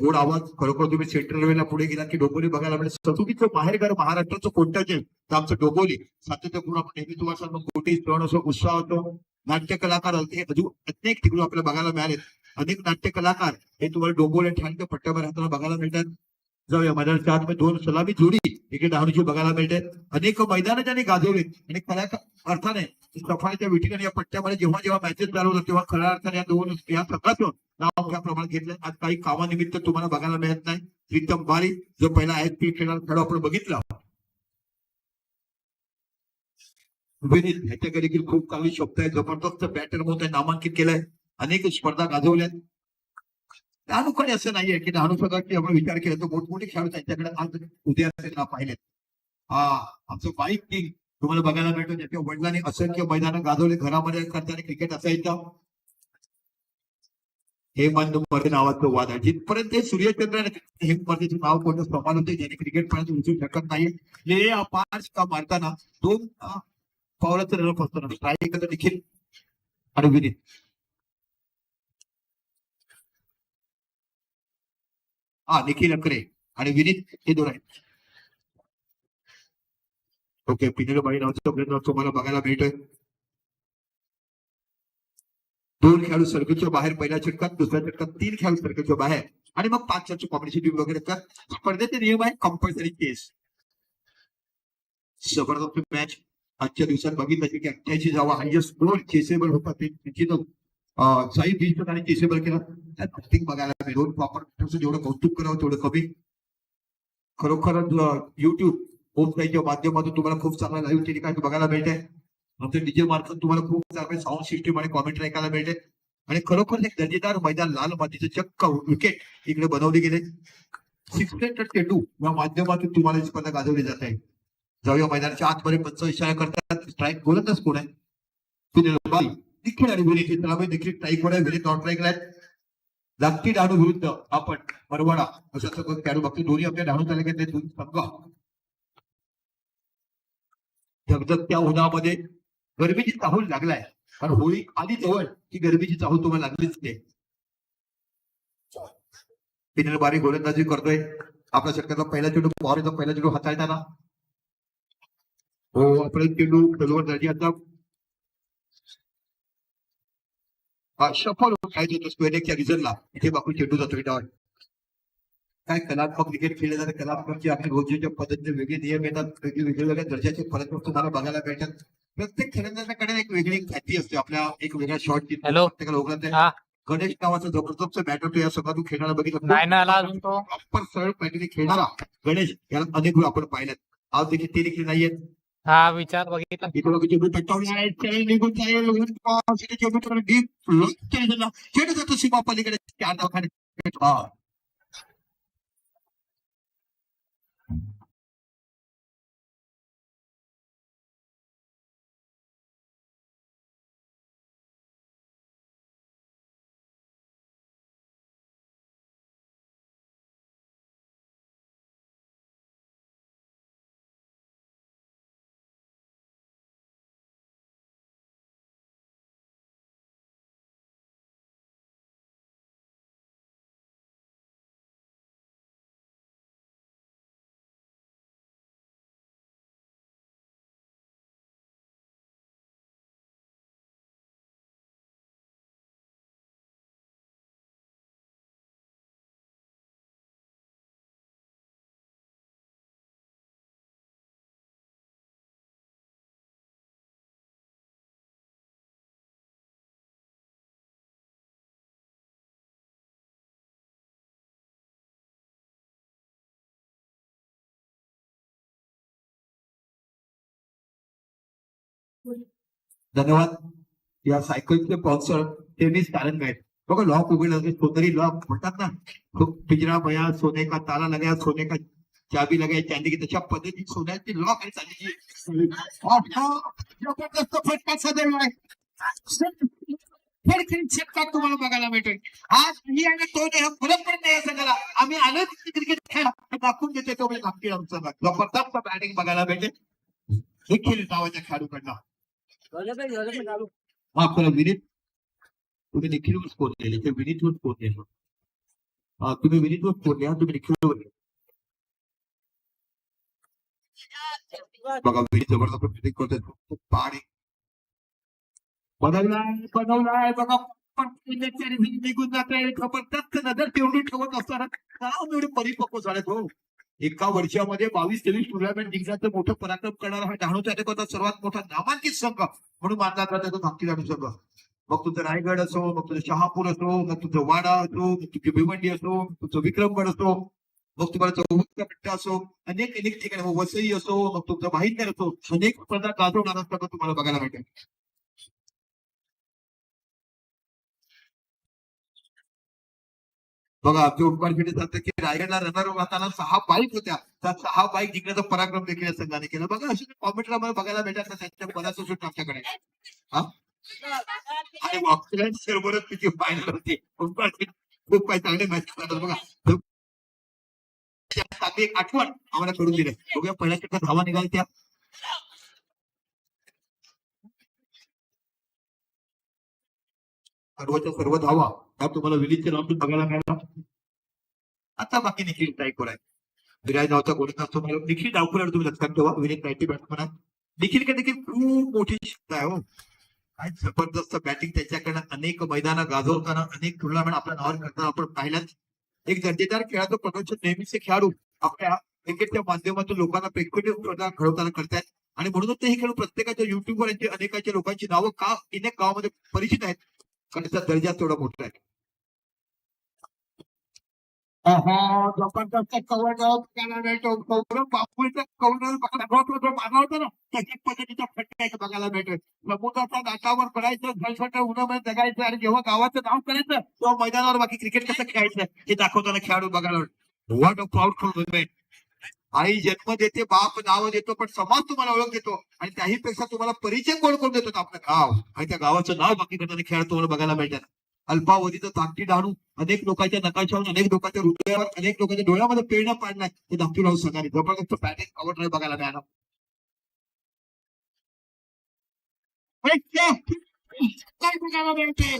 गोड आवाज. खरोखर तुम्ही सेंट्रल रेल्वेला पुढे गेला की डोंबिवली बघायला मिळेल. सतुकीचं बाहेरगार महाराष्ट्राचं कोणतं जे तर आमचं डोंबिवली सातत्यपूर्ण आपण नेहमी तुम्हाला मोठी सण असो, उत्साह होतो. नाट्य कलाकार हे अजून अनेक तिकडून आपल्याला बघायला मिळाले. अनेक नाट्य कलाकार हे तुम्हाला डोंबिवली ठाणच्या पट्ट्यावर राहताना बघायला मिळतात. जाऊया मैदानाच्या आतमध्ये 2 सलामी जोडी इकडे डहाणूची बघायला मिळते. अनेक मैदान त्यांनी गाजवले आणि खऱ्या अर्थाने सफाईच्या विठीने या पट्ट्यामध्ये जेव्हा जेव्हा मॅचेस चालू होतात तेव्हा खऱ्या अर्थाने या सगळ्याचं नाव मोठ्या प्रमाणात घेतलं. आज काही कामानिमित्त तुम्हाला बघायला मिळत नाही. प्रीतम बारी जो पहिला IPL खेळाडू आपण बघितला, विनीत ह्याच्याकडे देखील खूप चांगली शब्द आहे. जबरदस्त बॅटर म्हणून त्यांनी नामांकित केलंय. अनेक स्पर्धा गाजवल्यात. डहाणूकडे असं नाहीये की डहाणूसाठी आपण विचार केला तर मोठमोठे खेळाडू त्यांच्याकडे आज उद्या पाहिलेत. आमचं बाईक किंग तुम्हाला बघायला मिळतो. ज्याच्या वडिलांनी असंख्य मैदान गाजवले. घरामध्ये करताना क्रिकेट असायचं. हेमंत मर्दे नावाचं वाद आहे. जिथपर्यंत सूर्यचंद्र हेमंत नाव कोणतं समान होते ज्याने क्रिकेट पर्यंत उचलू शकत नाही. ले अपार का मारताना 2 पावलाचं रन असताना स्ट्राईक देखील आणि विनीत. निखिल अकरे आणि विनीत हे 2 आहेत. ओके, पिनलबाई नावाचा प्रयत्न तुम्हाला बघायला मिळतोय. 2 खेळाडू सर्कलच्या बाहेर पहिल्या षटकात, दुसऱ्या षटकात 3 खेळाडू सर्कलच्या बाहेर आणि मग 5 चर्च कॉम्पिटिशन टीम वगैरे तर स्पर्धेचे नियम आहे कंपल्सरी केस. जबरदस्त मॅच आजच्या दिवसात बघितलं की 88 जावा हायएस्ट स्कोर चेसेबल होता. ते निश्चितच साई 20 आणि चेसेबल केला. बघायला मिळून प्रॉपर जेवढं कौतुक करावं तेवढं कमी. खरोखरच युट्यूब होमसाईच्या माध्यमातून तुम्हाला खूप चांगला लाईव्ह टेलिकास्ट बघायला मिळते. आमचं डीजे मार्फत तुम्हाला खूप चांगले साऊंड सिस्टीम आणि कॉमेंट्री ऐकायला मिळते. आणि खरोखर एक दर्जेदार मैदान लाल मातीचं चक्क विकेट इकडे बनवले गेले. 6 चेंडू या माध्यमातून तुम्हाला ही स्पर्धा गाजवली जात आहे. जाऊया मैदानाच्या आतमध्ये पंच इशारा करतात. स्ट्राईक बोलतच कोण आहे देखील आणि विनीत देखील स्ट्राईक वर आहे. विनीत नॉट स्ट्राईकला लागती डहाणू विरुद्ध आपण परवाडा अशा सगळं खेळाडू बघतो. दोन्ही आपल्या डहाणू तालुक्यातले संघ धगधग त्या उन्हामध्ये गरमीची चाहूल लागलाय. कारण होळी आली जवळ की गरमीची चाहूल तुम्हाला लागलीच नाही. पिनल बारी गोलंदाजी करतोय. आपल्या षटकातला पहिला चेंडू पॉवरचा पहिला चेंडू हाताळताना आपला चेंडू खेळवर दर्जाचा सफल खायचं होतं स्क्वेअरच्या रिझनला. इथे बापू चेंडू जातो इटावर. काय कलात्मक क्रिकेट खेळले जाते. कलात्मकची आपल्या रोजच्या पद्धतीने वेगळे नियम येतात. वेगवेगळ्या दर्जाचे फरक तुम्हाला बघायला भेटतात. प्रत्येक खेळाडूंकडे एक वेगळी ख्याती असते. आपल्या एक वेगळा शॉट प्रत्येकाला ओळखत. गणेश नावाचा जबरदस्त बॅटर तो या सगळ्यातून खेळायला बघितलं. प्रॉपर सरळ पॅटर्न खेळणारा गणेश याला अनेक वेळ आपण पाहिल्यात. आज देखील ते देखील नाहीयेत. विचार बघितला. चेंडू जातो सीमा पलीकडे. धन्यवाद. या सायकलचे स्पॉन्सर टेनिस टॅलेंट आहेत. बघा लॉक उघडला तरी लॉक म्हणतात ना, पिंजरा भया सोने का ताला लगा, सोने का चाबी लगाई, चांदी की तशा पद्धतीने सोन्याची लॉक आणि चांदीची जबरदस्त फटका सदैव आहे. तुम्हाला बघायला भेटेल. आज मी आणि तो फरक पण नाही असं करा. आम्ही आलो क्रिकेट खेळा दाखवून देते तो लागतील आमचं. जबरदस्त बॅटिंग बघायला भेटेल देखील नावाच्या खेळाडूकडनं. विनीत तुम्ही देखील स्कोर केले. ते विनीतवर स्कोर केलं. तुम्ही विनीतवर बोलले तुम्ही निखिलवर बोलले. बघा विनीत जबरदस्त फिटिंग करतोय पाणी बनवलाय बघा निघून जाते जबरदस्त नजर तेवढी ठेवत असताना का एवढे परिपक्व झालेत हो. एका वर्षामध्ये 22-23 टुर्नामेंट जिंकण्याचं मोठं पराक्रम करणारा हा डहाणू तालुक्याचा सर्वात मोठा नामांकित संघ म्हणून मानला जातो धाकटी डहाणू संघ. मग तुझं रायगड असो, मग तुझं शहापूर असो, मग तुझं वाडा असो, मग तुझी भिवंडी असो, तुझं विक्रमगड असो, मग तुम्हाला चौमुखचा पट्टा असो, अनेक अनेक ठिकाणी मग वसई असो, मग तुमचं भाईंदर असो, अनेक स्पर्धा गाजवणारा संघ तुम्हाला बघायला भेटेल. बघा ते उपकार भेटत जातं की रायगडला रनर राहताना 6 बाईक होत्या, त्या 6 बाईक जिंकण्याचा पराक्रम देखील या संघाने केला. बघा असे कॉमेंटला मला बघायला भेटतात त्यांच्या बऱ्याच शूट आमच्याकडे. हा आणि ऑस्ट्रेलियन सर्वरच तिची फायनल होती. खूप काही चांगले मॅच करतात बघा. एक आठवण आम्हाला करून दिले. बघूया पहिल्या चक्रात धावा निघाल त्या सर्वच्या सर्व धावा त्या तुम्हाला विनीतच्या नावातून बघायला मिळाला. आता बाकी निखिल टाईकवर आहे. विराज नावचा गोलंदाज असतो मला निखिल डावकर तुम्ही लक्षात ठेवा. विनीत नाईटी बॅट्समन आहे. निखिल कडे देखील खूप मोठी क्षमता आहे हो. काय जबरदस्त बॅटिंग त्याच्याकडे. अनेक मैदानं गाजवताना अनेक टुर्नामेंट आपल्या नावावर करताना आपण पाहिल्याच. एक दर्जेदार खेळाचं प्रदर्शन नेहमीचे खेळाडू आपल्या क्रिकेटच्या माध्यमातून लोकांना प्रेक्षणीय स्पर्धा घडवताना करतात. आणि म्हणूनच ते हे खेळाडू प्रत्येकाच्या युट्यूबवर यांची अनेकाच्या लोकांची नावं का अनेक गावामध्ये परिचित आहेत कारण त्याचा दर्जा तेवढा मोठा आहे. जबरदस्त कव्हर बापूचा कव्हर मारला होता ना त्याच्या पद्धतीचा फटका बघायला भेटेल. समुद्राच्या दाटावर पडायचं झळझळ उन्हामध्ये जगायचं आणि जेव्हा गावाचं नाव करायचं तेव्हा मैदानावर बाकी क्रिकेट कसं खेळायचं हे दाखवताना खेळाडू बघायला भेटेल. What a proud movement. आई जन्म देते, बाप नाव देतो, पण समाज तुम्हाला ओळख देतो आणि त्याही पेक्षा तुम्हाला परिचय कोण कोण देतो आपलं गाव आणि त्या गावाचं नाव बाकी करताना खेळ तुम्हाला बघायला मिळतात. अल्पावधीचं धाकटी डहाणू अनेक लोकांच्या नकाशावर, अनेक लोकांच्या हृदयावर, अनेक लोकांच्या डोळ्यामध्ये प्रेरणा पाडलाय ते धाकटी डहाणू संघाने. जबरदस्त बॅटिंग कव्हर ड्राईव्ह बघायला मिळाला. काय बघायला मिळते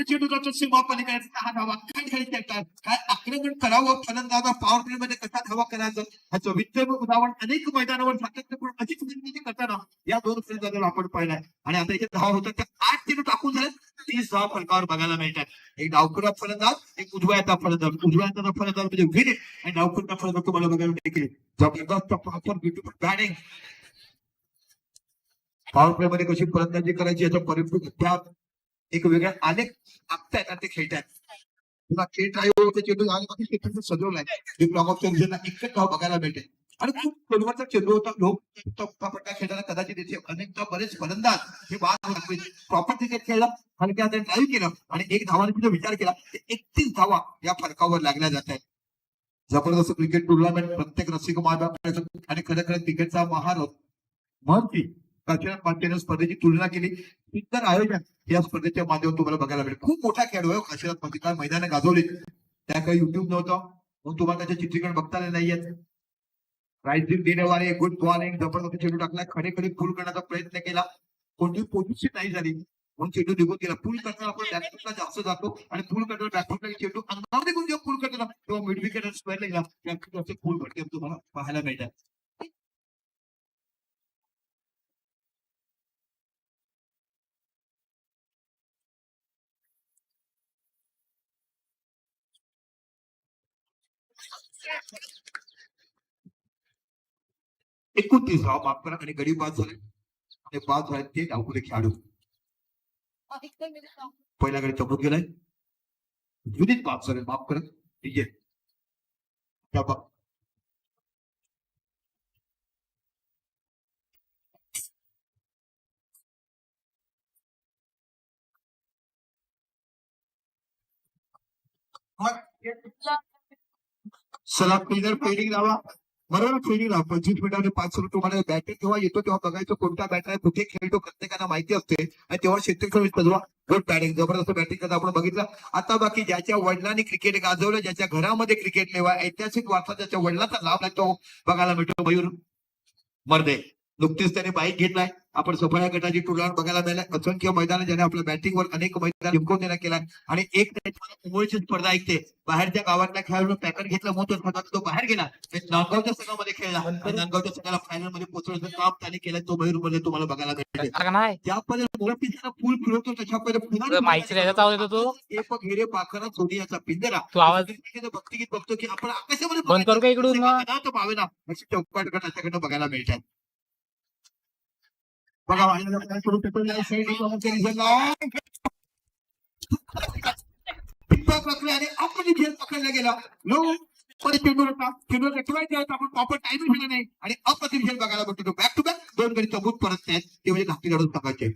चेंडूचा सीमा पलीकडे 6 धावा काय खेळत येतात. काय आक्रमण करावं फलंदाजा पॉवर प्ले मध्ये कसा धावा करायचं ह्याचं विद्यमान उदाहरण अनेक मैदानावर सातत्यपूर्ण अशीच निर्मिती करताना या दोन फलंदाजांना आपण पाहिलाय. आणि आता इथे धावा होतात त्या 8 चेंडू टाकून झाले 30 धावा फलकावर बघायला मिळतात. एक डावखुरा फलंदाज, एक उजव्या हाताचा फलंदाज. उजव्या हाताचा फलंदाज म्हणजे विनीत आणि डावखुरा फलंदाज तुम्हाला बघायला मिळते. जबरदस्त proper beautiful batting. Power play मध्ये कशी फलंदाजी करायची याचा परिपूर्ण अभ्यास एक वेगळ्या अनेक आखता येतात ते खेळतात. तुला खेळ ड्राईव्हर चेंडू आणि सजवलाय एकच गाव बघायला मिळते आणि खूप कन्वर्टचा चेंडू होता. लोक पट्टा खेळताना कदाचित येथे अनेकदा बरेच फलंदाज हे बाद प्रॉपर क्रिकेट खेळला आणि त्या ड्राईव्ह केलं आणि एक धावाने तिचा विचार केला 31 धावा या फलकावर लागल्या जात आहेत. जबरदस्त क्रिकेट टुर्नामेंट प्रत्येक रसिक आणि खरं खरं क्रिकेटचा महारथ महत्व स्पर्धेची तुलना केली. इतर आयोजन या स्पर्धेच्या माध्यमातून तुम्हाला बघायला मिळेल. खूप मोठा खेळाडू आहे काशीनाथ मध्ये. काय मैदानं गाजवली त्या काही युट्यूब नव्हतं मग तुम्हाला त्याचे चित्रीकरण बघता आले नाहीयेत. रायझिंग देण्यावाले गुड बॉलिंग जबरदस्त चेंडू टाकला. खडे खडे फुल करण्याचा प्रयत्न केला. कोणती पोझिशन नाही झाली म्हणून चेंडू निघून गेला. फुल करताना आपण बॅकफुटला जास्त जातो आणि फुल करताना बॅकफुटला चेंडू अंगावर निघून जेव्हा फुल करतो ना तेव्हा मिड विकेट आणि स्क्वेअरला गेला बॅकफुट फुल भटके तुम्हाला पाहायला मिळतात. एकूण 30 धावा माफ करा आणि गडी बाद झाले आणि बाद झाले ते डावखुरे खेळाडू. पहिल्या गडी चमून गेलाय. विनीत बाद झाले माफ करत ठीक आहे. सलाम फिल्डिंग लावा बरोबर. फिल्डिंग लावा 25 मिनिटांमध्ये 5 रन. तुम्हाला बॅटिंग जेव्हा येतो तेव्हा बघायचं कोणता बॅटर आहे कुठे खेळतो प्रत्येकाला माहिती असते आणि तेव्हा क्षेत्रक्षण सजवा. गुड बॅटिंग जबरदस्त बॅटिंग करता आपण बघितलं. आता बाकी ज्याच्या वडिलांनी क्रिकेट गाजवलं ज्याच्या घरामध्ये क्रिकेट लेवा ऐतिहासिक वारसा ज्याच्या वडिलांचा लाभ आहे तो बघायला मिळतो. मयूर मर्दे नुकतीच त्याने बाईक घेतलाय आपण सफाया गटाची टुर्नामेंट बघायला मिळाल्या असंख्य मैदान ज्याने आपल्या बॅटिंगवर अनेक मैदान जिंकून देण्यात केला आणि एक मुंबईची स्पर्धा ऐकते बाहेरच्या गावातल्या खेळाडून पॅकेट घेतलं महत्वाचं तो बाहेर गेला नांदगावच्या संघामध्ये खेळला आणि नांदगावच्या संघाला फायनल मध्ये पोहोचवण्याचं काम त्याने केलं तो मध्ये तुम्हाला बघायला मिळते का नाही ज्या पद्धतीने पिंजरा फुल फिरवतो त्याच्या पद्धतीने माहिती त्याचा आवाज येतो तो एक घेरे पाखरा सोनियाचा पिंजरा तू आवाज भक्तिगीत बघतो की आपण आकाशामध्ये बंद करू का इकडून मग? पावेना अशी चौकाट त्याच्याकडनं बघायला मिळतात बघा आणि आपण खेळ पकडला गेला परत चेंडूर ठेवायचा आपण प्रॉपर टाइम दिला नाही आणि अप्रतिम खेळ बघायला भेटतो बॅक टू बॅक 2 गडी चबूत परत आहेत ते म्हणजे धाकटी लढून टाकायचे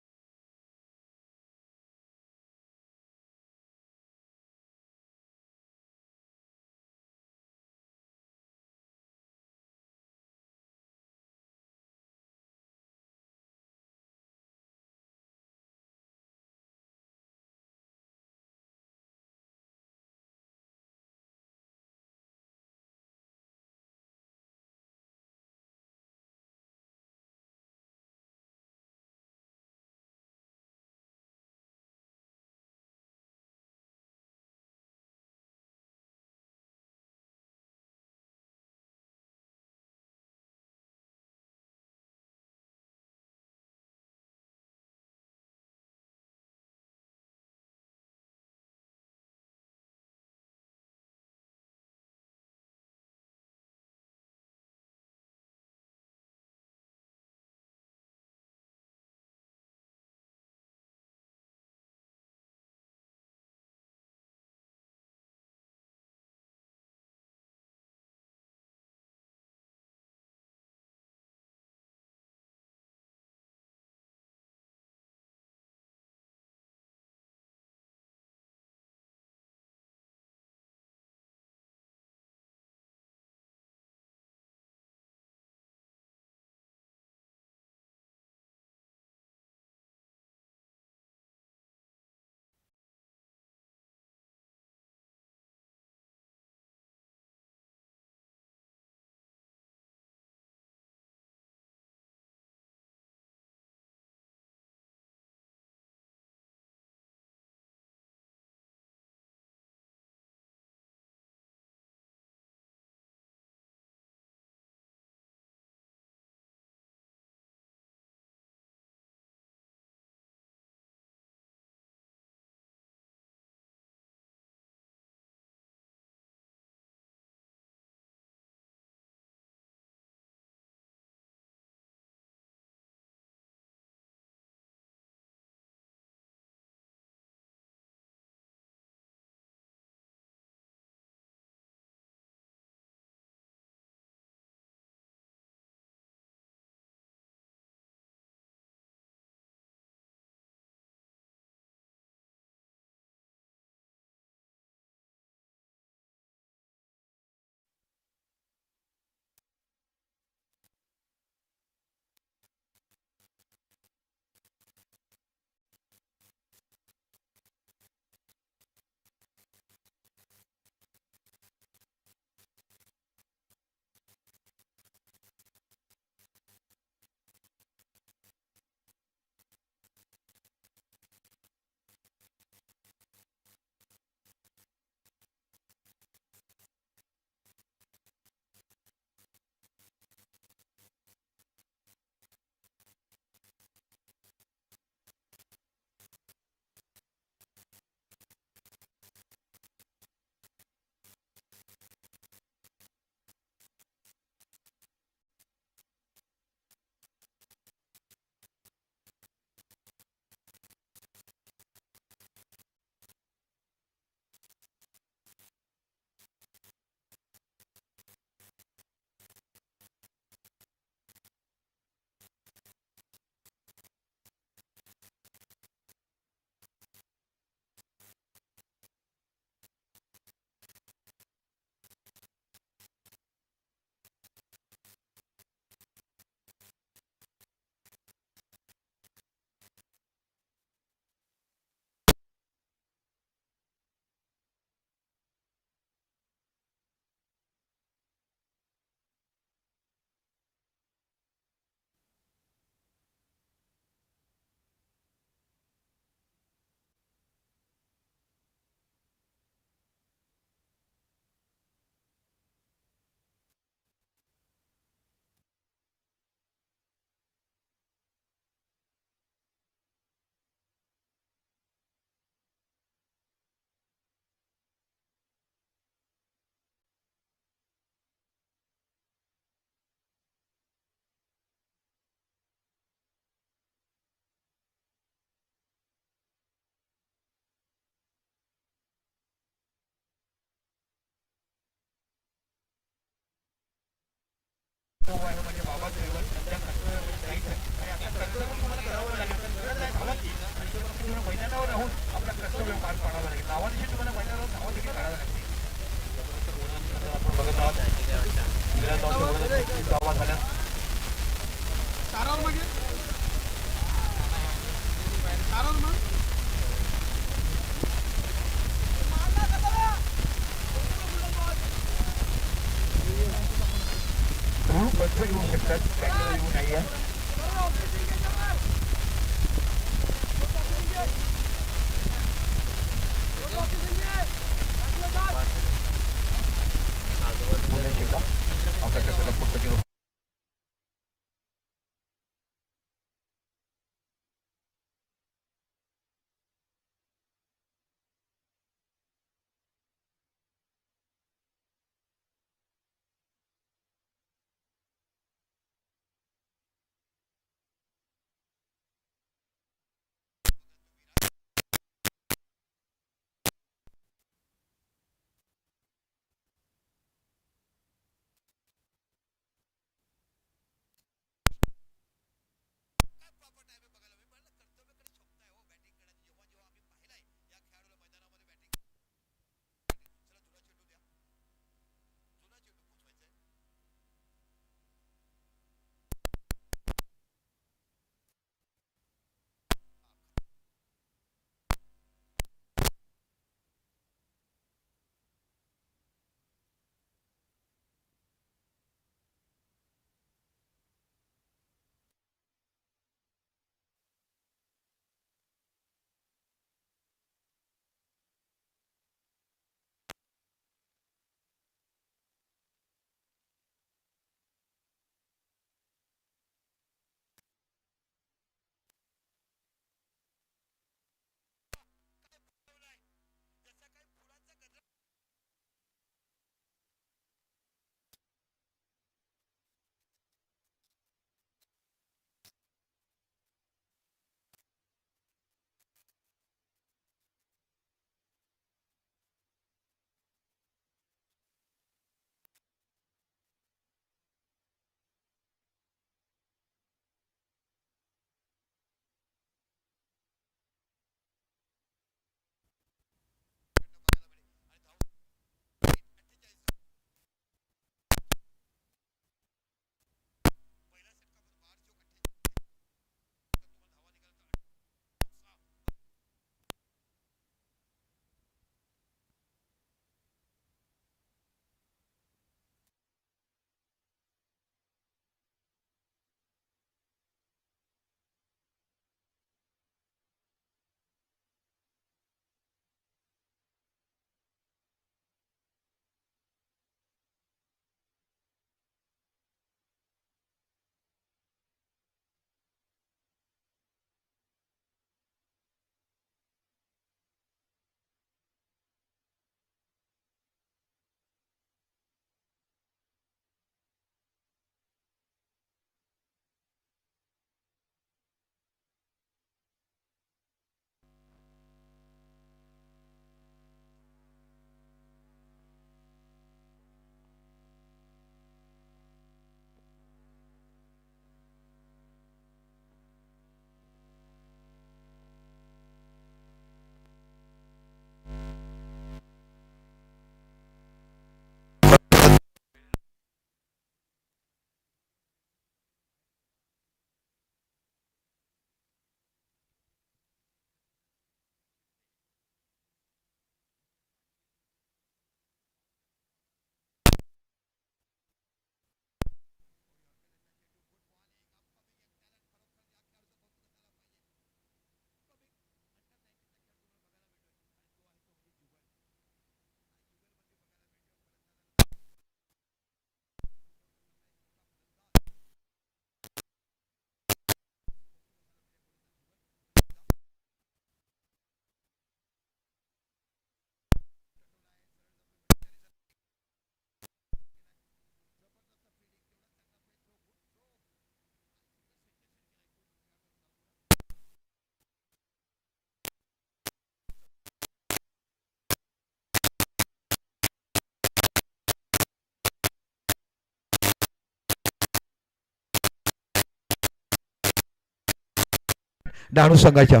डहाणू संघाच्या.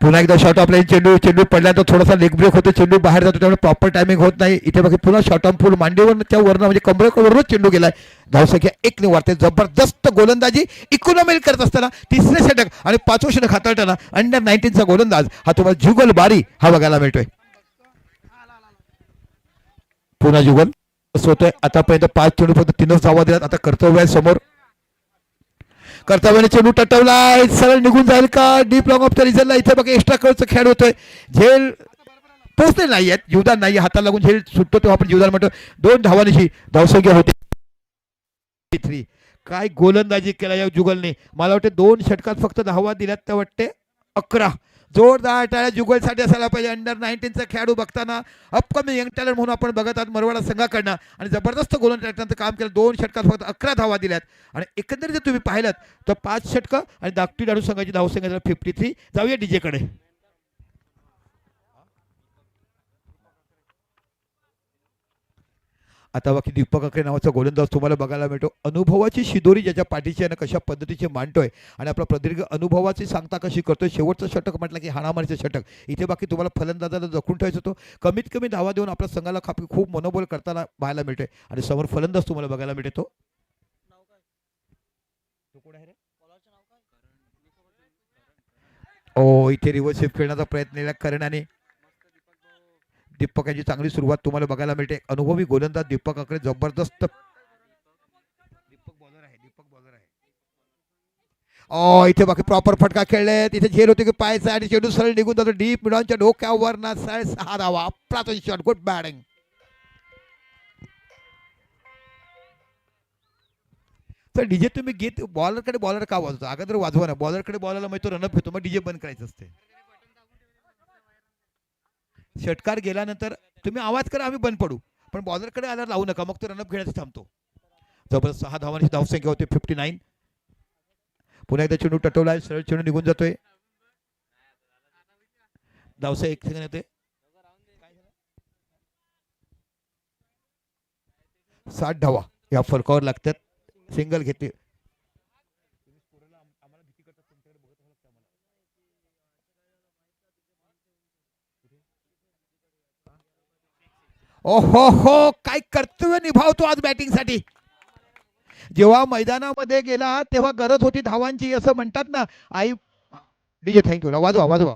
पुन्हा एकदा शॉट आपल्या चेंडू चेंडू पडल्यानंतर थोडासा लेग ब्रेक होतो, चेंडू बाहेर जातो त्यामुळे प्रॉपर टायमिंग होत नाही. इथे बघा पुन्हा शॉट ऑन फुल मांडीवरच्या वरनं म्हणजे कमरेवरच चेंडू गेलाय. धावसंख्या 1 ने वाढते. जबरदस्त गोलंदाजी इकॉनॉमी करत असताना तिसरे षटक आणि 5वं षटक हाताळताना अंडर 19चा गोलंदाज हा तुम्हाला जुगल बारी हा बघायला मिळतोय. पुन्हा जुगल होतोय. आतापर्यंत 5 चेंडू फक्त 3च धावा दिल्यात. आता कर्तव्य आहे समोर. कर्तव्याने चेंडू टटवलाय, सरळ निघून जाईल का डीप लॉंग ऑफ द रिझल्टला. इथे बघा एक्स्ट्रा कळचा खेळ होतोय. झेल पोहोचले नाही आहेत, जीवदान नाही, हाताला लागून झेल सुटतो तेव्हा आपण जीवदान म्हणतो. 2 धावांची धावसंख्या होते. काय गोलंदाजी केला या जुगलने. मला वाटते 2 षटकात फक्त धावा दिल्यात त्या वाटते 11. जोरदार टाळ्या जुगलसाठी असायला पाहिजे. अंडर 19चा खेळाडू बघताना अपकमिंग यंग टॅलेंट म्हणून आपण बघत आहात मरवाडा संघाकडनं आणि जबरदस्त गोलंदाजांचं काम केलं. 2 षटकात फक्त 11 धावा दिल्यात आणि एकंदरीत जर तुम्ही पाहिलात तर 5 षटकं आणि धाकटी डहाणू संघाची धावसंख्या 53. जाऊया डीजे कडे. आता बाकी दीपक अकरे नावाचा गोलंदाज तुम्हाला बघायला मिळतो. अनुभवाची शिदोरी ज्याच्या पाठीची आहे कशा पद्धतीचे मांडतोय आणि आपला प्रदीर्घ अनुभवाची सांगता कशी करतोय. शेवटचं षटक म्हटलं की हाणामारीचं षटक. इथे बाकी तुम्हाला फलंदाजाला जखून ठेवायचं होतं. कमीत कमी धावा देऊन आपल्या संघाला खूप मनोबल करताना पाहायला मिळतोय आणि समोर फलंदाज तुम्हाला बघायला मिळतो. ओ इथे रिव्हर्स स्वीप खेळण्याचा प्रयत्न केला करण्याने. दीपक यांची चांगली सुरुवात तुम्हाला बघायला मिळते. अनुभवी गोलंदाज दीपक अकरे जबरदस्त. दीपक बॉलर आहे. ओ इथे बाकी प्रॉपर फटका खेळले. तिथे झेल होते की पायचा आणि चेंडू सरळ निघून जातो डीप मिडॉनच्या डोक्यावर ना. 6 धावा. अप्रतिम शॉट. Good batting. तर डीजे तुम्ही घेत बॉलर का वाजवतो. अगोदर वाजवा ना. बॉलरकडे बॉलरला माहिती रनअप घेतो मग डीजे बंद करायचं असते. षटकार गेल्यानंतर तुम्ही आवाज करा आम्ही बंद पडू पण बॉलरकडे आल्यावर लावू नका मग तो रनअप घेण्याचं थांबतो. जबरदस्त 6 धावांची धावसंख्या होते 59. पुन्हा एकदा चेंडू टटवलाय, सरळ चेंडू निघून जातोय. धावसंख्या 1 सेकंद येते. 60 धावा या फरकावर लागतात. सिंगल घेतली. ओहो हो काय कर्तव्य निभावतो आज बॅटिंग साठी. जेव्हा मैदानामध्ये गेला तेव्हा गरज होती धावांची असं म्हणतात ना. आई डीजे थँक्यू. वाजवा.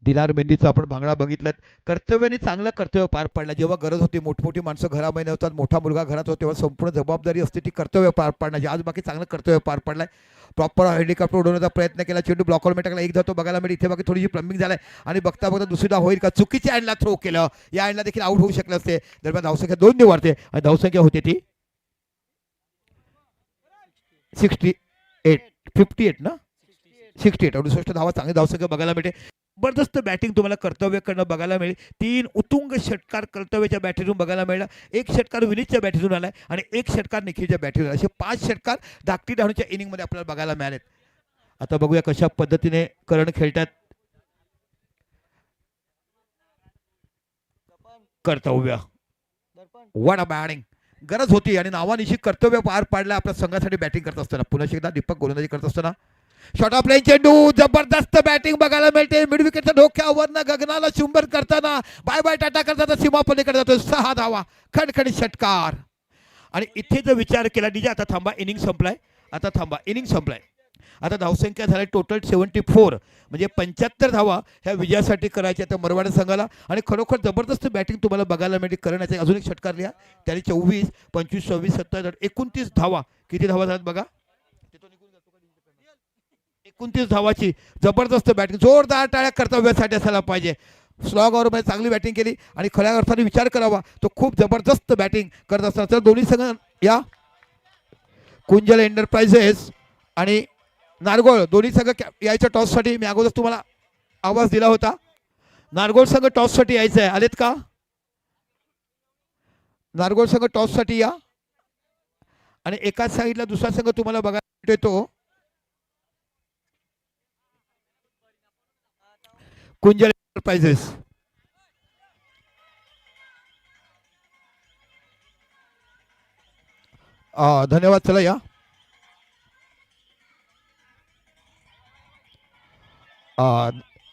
दिलार मेंदीचा आपण भांगडा बघितलात. कर्तव्याने चांगलं कर्तव्य पार पाडलं. जेव्हा गरज होती मोठमोठी माणसं घरामध्ये होतात, मोठा मुलगा घरात होता तेव्हा संपूर्ण जबाबदारी असते ती कर्तव्य पार पाडण्याची. आज बाकी चांगलं कर्तव्य पार पडलाय. प्रॉपर हेलिकॉप्टर उडवण्याचा प्रयत्न केला. चेंडू ब्लॉकवर टाकला. 1 धाव तो बघायला मिळेल. इथे बाकी थोडीशी प्लंबिंग झालाय आणि बघता दुसरी धाव होईल का. चुकीच्या एंडला थ्रो केलं. या एंडला देखील आउट होऊ शकलं असते. दरम्यान धावसंख्या 2 ने वाढते आणि धावसंख्या होते ती 58 ना. 68 68 धावा. चांगली धावसंख्या बघायला मिळते. जबरदस्त बॅटिंग तुम्हाला कर्तव्याकडनं बघायला मिळेल. 3 उत्तुंग षटकार कर्तव्याच्या बॅटरीतून बघायला मिळाला. 1 षटकार विनीतच्या बॅटरीतून आलाय आणि 1 षटकार निखिलच्या बॅटरीतून. असे 5 षटकार धाकटी डहाणूच्या इनिंगमध्ये आपल्याला बघायला मिळालेत. आता बघूया कशा पद्धतीने करण खेळतात. कर्तव्य व्हाट अ बॅटिंग. गरज होती आणि नावानिशी कर्तव्य पार पाडलं आपल्या संघासाठी बॅटिंग करत असताना. पुन्हा एकदा दीपक गोलंदाजी करत असताना शॉट ऑफ लाईन चेंडू. जबरदस्त बॅटिंग बघायला मिळते. मिड विकेटच्या डोक्यावरनं गगनाला चुंबन करताना बाय बाय टाटा करताना सीमा पलीकडे जातो. 6 धावा. खणखणीत षटकार. आणि इथे जर विचार केला डीजे आता थांबा इनिंग संपलाय. आता धावसंख्या झाली टोटल 74 म्हणजे 75 धावा ह्या विजयासाठी करायच्या त्या मरवाडा संघाला. आणि खरोखर जबरदस्त बॅटिंग तुम्हाला बघायला मिळते करण्याचे. अजून एक षटकार लिहा. त्याने 24 25 26 27 29 धावा. किती धावा झाल्यात बघा. 29 धावाची जबरदस्त बॅटिंग. जोरदार टाळ्या कर्तव्यासाठी असायला पाहिजे. स्लॉग ओव्हरमध्ये चांगली बॅटिंग केली आणि खऱ्या अर्थाने विचार करावा तो खूप जबरदस्त बॅटिंग करत असताना. तर दोन्ही संघ या कुंजल एंटरप्राइजेस आणि नारगोळ दोन्ही संघ यायच्या टॉससाठी मी अगोदर तुम्हाला आवाज दिला होता. नारगोळ संघ टॉससाठी यायचं आहे. आलेत का. नारगोळ संघ टॉससाठी या आणि एकाच साईडला दुसरा संघ तुम्हाला बघायला येतो. कुंजल एंटरप्राइजेस. धन्यवाद. चला या.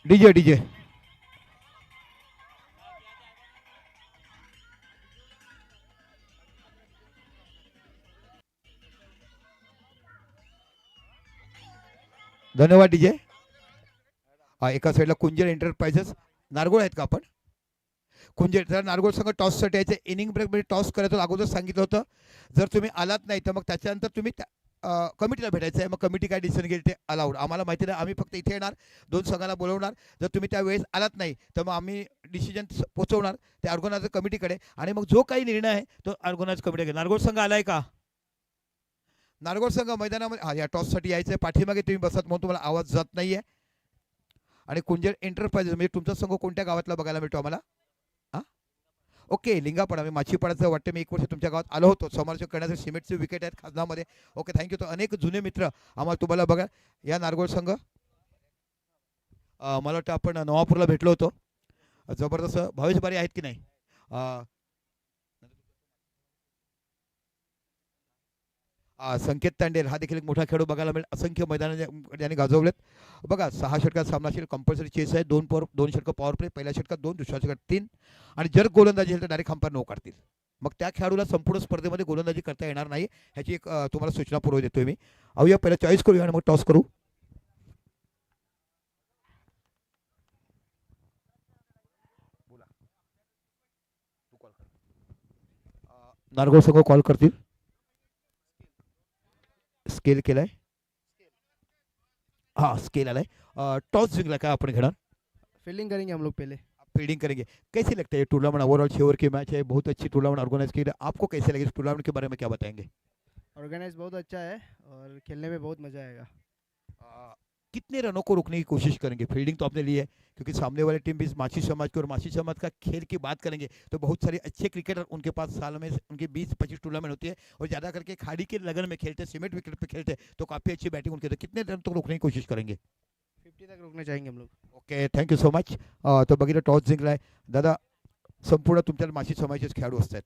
DJ DJ. धन्यवाद डीजे. एका साईडला कुंजल एंटरप्राइजेस. नारगोळ आहेत का आपण? कुंजल तर नारगोळ संघ टॉससाठी यायचे. इनिंग ब्रेकमध्ये टॉस करायचं अगोदर सांगितलं होतं. जर तुम्ही आलात नाही तर मग त्याच्यानंतर तुम्ही कमिटीला भेटायचं आहे. मग कमिटी काय डिसिजन घेईल ते अलाउड. आम्हाला माहिती नाही. आम्ही फक्त इथे येणार, 2 संघाला बोलवणार. जर तुम्ही त्या वेळेस आलात नाही तर मग आम्ही डिसिजन पोहोचवणार ते ऑर्गनायझर कमिटीकडे आणि मग जो काही निर्णय आहे तो ऑर्गनायझर कमिटी घेईल. नारगोळ संघ आलाय का? नारगोळ संघ मैदानामध्ये या टॉससाठी यायचं आहे. पाठीमागे तुम्ही बसत म्हणून तुम्हाला आवाज जात नाहीये. आणि कुंजल एंटरप्राइजेस म्हणजे तुमचा संघ कोणत्या गावातला बघायला मिळतो आम्हाला? ओके, लिंगापाडा. मी माचीपाडाचं वाटतं. मी 1 वर्ष तुमच्या गावात आलो होतो. समालोचन करण्यासाठी सिमेंटचे विकेट आहेत खाजनामध्ये. Okay, thank you. तो अनेक जुने मित्र आम्हाला तुम्हाला बघा या नारगोळ संघ. मला वाटतं आपण नवापूरला भेटलो होतो. जबरदस्त. भावेश बारी आहेत की नाही? संकेत तांडेल हा देखील एक मोठा खेळाडू बघायला मिळेल. असंख्य मैदानाने त्यांनी गाजवलेत. बघा 6 षटकात सामना असेल. कंपल्सरी चेस आहे. 2 षटकं पॉवर प्ले. पहिल्या षटकात 2, दुसऱ्या षटकात 3 आणि जर गोलंदाजी झाली तर डायरेक्ट अंपायर 9 काढतील. मग त्या खेळाडूला संपूर्ण स्पर्धेमध्ये गोलंदाजी करता येणार नाही. ह्याची एक तुम्हाला सूचना पुरवू देतोय मी. अवया पहिला चॉईस करूया आणि मग टॉस करू. नारगोळ संघ कॉल करतील. स्केल केलाय. हाँ स्केल आलाय. टॉस जिंकला काय आपण घेणार? फील्डिंग करेंगे हम लोग पहले. फील्डिंग करेंगे. कैसे लगता है ये टूर्नामेंट? ओवरऑल 6 ओवर की मैच है. बहुत अच्छी टूर्नामेंट ऑर्गेनाइज की है. आपको कैसे लगे इस टूर्नामेंट के बारे में क्या बताएंगे? ऑर्गेनाइज बहुत अच्छा है और खेलने में बहुत मज़ा आएगा. कितने रनों को रोकने की कोशिश करेंगे? फील्डिंग तो आपने ली है क्योंकि सामने वाले टीम भी माछी समाज की और माछी समाज का खेल की बात करेंगे तो बहुत सारे अच्छे क्रिकेटर उनके पास साल में उनकी 20-25 टूर्नामेंट होती है और ज़्यादा करके खाड़ी के लगन में खेलते सीमेंट विकेट पे खेलते तो काफ़ी अच्छी बैटिंग उनकी. तो कितने रन तक रोकने की कोशिश करेंगे? 50 तक रोकना चाहेंगे हम लोग. Okay, thank you so much. तो बघितलं टॉस जिंकलाय दादा. संपूर्ण तुमच्या माछी समाजाचेच खेळाडू असतात.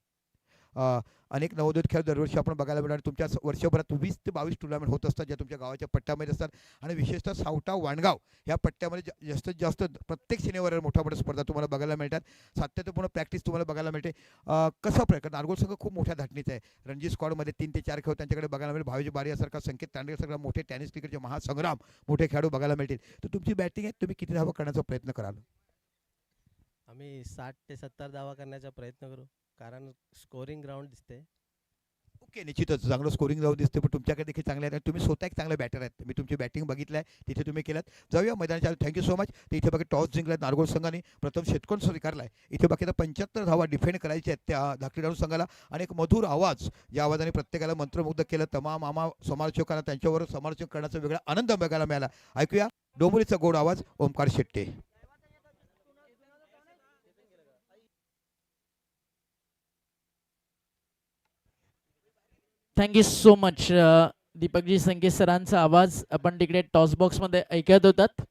अनेक नवोदित खेळ दरवर्षी आपण बघायला मिळणार. तुमच्या वर्षभरात 20 ते 22 टूर्नामेंट होत असतात ज्या तुमच्या गावाच्या पट्ट्यामध्ये असतात आणि विशेषतः सावटा वाणगाव या पट्ट्यामध्ये जास्तीत जास्त प्रत्येक शनिवारी मोठ्या मोठ्या स्पर्धा तुम्हाला बघायला मिळतात. सातत्यपूर्ण प्रॅक्टिस तुम्हाला बघायला मिळते. कसा प्रकार? नारगोळ संघ खूप मोठ्या धाटणीचा आहे. रणजी स्क्वॉडमध्ये 3 ते 4 खेळ त्यांच्याकडे बघायला मिळेल. भावेश बारियासारखा, संकेत तांडेसारखा मोठे टेनिस क्रिकेटचे महासंग्राम मोठे खेळाडू बघायला मिळतील. तर तुमची बॅटिंग आहे, तुम्ही किती धावा करण्याचा प्रयत्न कराल? आम्ही 60 ते 70 धावा करण्याचा प्रयत्न करू कारण स्कोरिंग ग्राउंड दिसते. ओके, निश्चितच चांगलं स्कोरिंग जाऊ दिसते. पण तुमच्याकडे देखील चांगले आहेत. तुम्ही स्वतः एक चांगले बॅटर आहेत. मी तुमची बॅटिंग बघितलं आहे. तिथे तुम्ही केलात. जाऊया मैदानाच्या. Thank you so much. तर इथे बाकी टॉस जिंकलात नारगोळ संघाने. प्रथम षटकोन स्वीकारलाय. इथे बाकी 75 धावा डिफेंड करायच्या आहेत त्या धाकटी डाणू संघाला आणि एक मधुर आवाज या आवाजाने प्रत्येकाला मंत्रमुग्ध केलं. तमाम समालोचकांना त्यांच्यावर समालोचन करण्याचा वेगळा आनंद बघायला मिळाला. ऐकूया डोंबरीचा गोड आवाज Omkar Shette. Thank you so much. Deepakji Sanket सरांचा आवाज आपण तिकडे टॉस बॉक्समध्ये ऐकत होतात.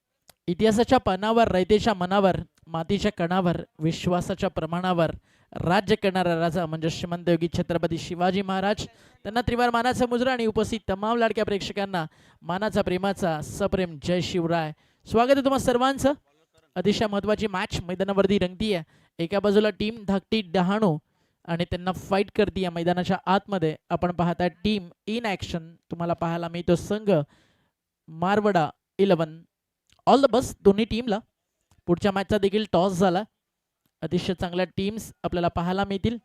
इतिहासाच्या पानावर, रयतेच्या मनावर, मातीच्या कणावर, विश्वासाच्या प्रमाणावर राज्य करणारा राजा म्हणजे श्रीमंत योगी छत्रपती शिवाजी महाराज. त्यांना त्रिवार मानाचा मुजरा आणि उपस्थित तमाम लाडक्या प्रेक्षकांना मानाचा प्रेमाचा सप्रेम जय शिवराय. स्वागत आहे तुम्हा सर्वांचं. अतिशय महत्त्वाची मॅच मैदानावरती रंगतीये. एका बाजूला टीम धाकटी डहाणू आणि त्यांना फाईट करते या मैदानाच्या आतमध्ये. आपण पाहता टीम इन ॲक्शन. तुम्हाला पाहायला मिळतो संघ मारवडा 11. ऑल द बेस्ट दोन्ही टीमला. पुढच्या मॅचचा देखील टॉस झाला. अतिशय चांगल्या टीम्स आपल्याला पाहायला मिळतील.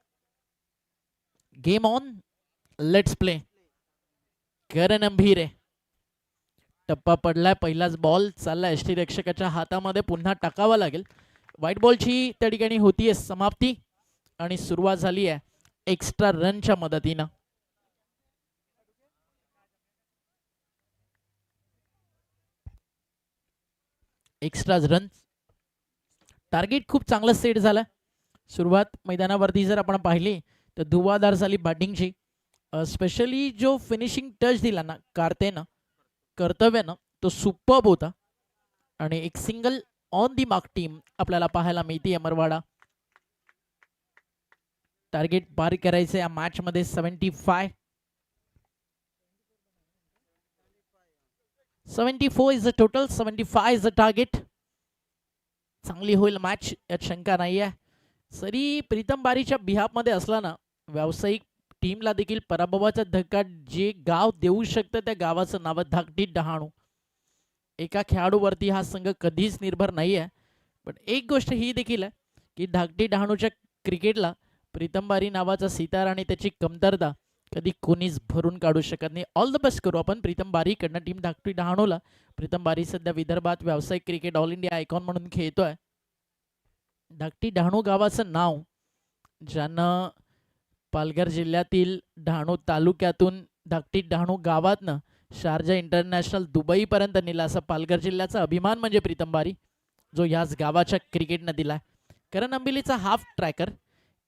Game on, let's play. Karan गंभीर आहे. टप्पा पडलाय. पहिलाच बॉल चाललाय यष्टीरक्षकाच्या हातामध्ये. पुन्हा टाकावा लागेल. व्हाईट बॉलची त्या ठिकाणी होतीये समाप्ती आणि सुरुवात झाली आहे एक्स्ट्रा रनच्या मदतीनं. एक्स्ट्रा रन टार्गेट खूप चांगलं सेट झालं. सुरुवात मैदानावरती जर आपण पाहिली तर धुवाधार झाली बॅटिंगची. स्पेशली जो फिनिशिंग टच दिला ना कार्तेनं, कर्तव्यानं, तो सुपर्ब होता आणि एक single on the mark team आपल्याला पाहायला मिळते अमरवाडा. टार्गेट पार करायचं या मॅच मध्ये 75. 74 is the total, 75 is the target. चांगली होईल मॅच यात शंका नाही आहे. सरी प्रीतम बारीच्या बिहाफमध्ये असला ना, व्यावसायिक टीमला देखील पराभवाचा धक्का जे गाव देऊ शकतं त्या गावाचं नाव धाकटी डहाणू. एका खेळाडूवरती हा संघ कधीच निर्भर नाही आहे. पण एक गोष्ट ही देखील आहे की धाकटी डहाणूच्या क्रिकेटला प्रीतम बारी नावाचा सितार आणि त्याची कमतरता कधी कोणीच भरून काढू शकत नाही. ऑल द बेस्ट करू आपण प्रीतम बारीकडनं टीम धाकटी डहाणूला. प्रीतम बारी सध्या विदर्भात व्यावसायिक क्रिकेट ऑल इंडिया आयकॉन म्हणून खेळतोय. धाकटी डहाणू गावाचं नाव ज्यानं पालघर जिल्ह्यातील डहाणू तालुक्यातून धाकटी डहाणू गावातनं शारजा इंटरनॅशनल दुबईपर्यंत नेला, असा पालघर जिल्ह्याचा अभिमान म्हणजे प्रीतम बारी, जो याच गावाच्या क्रिकेटनं दिलाय. करण अंबिलीचा हाफ ट्रॅकर.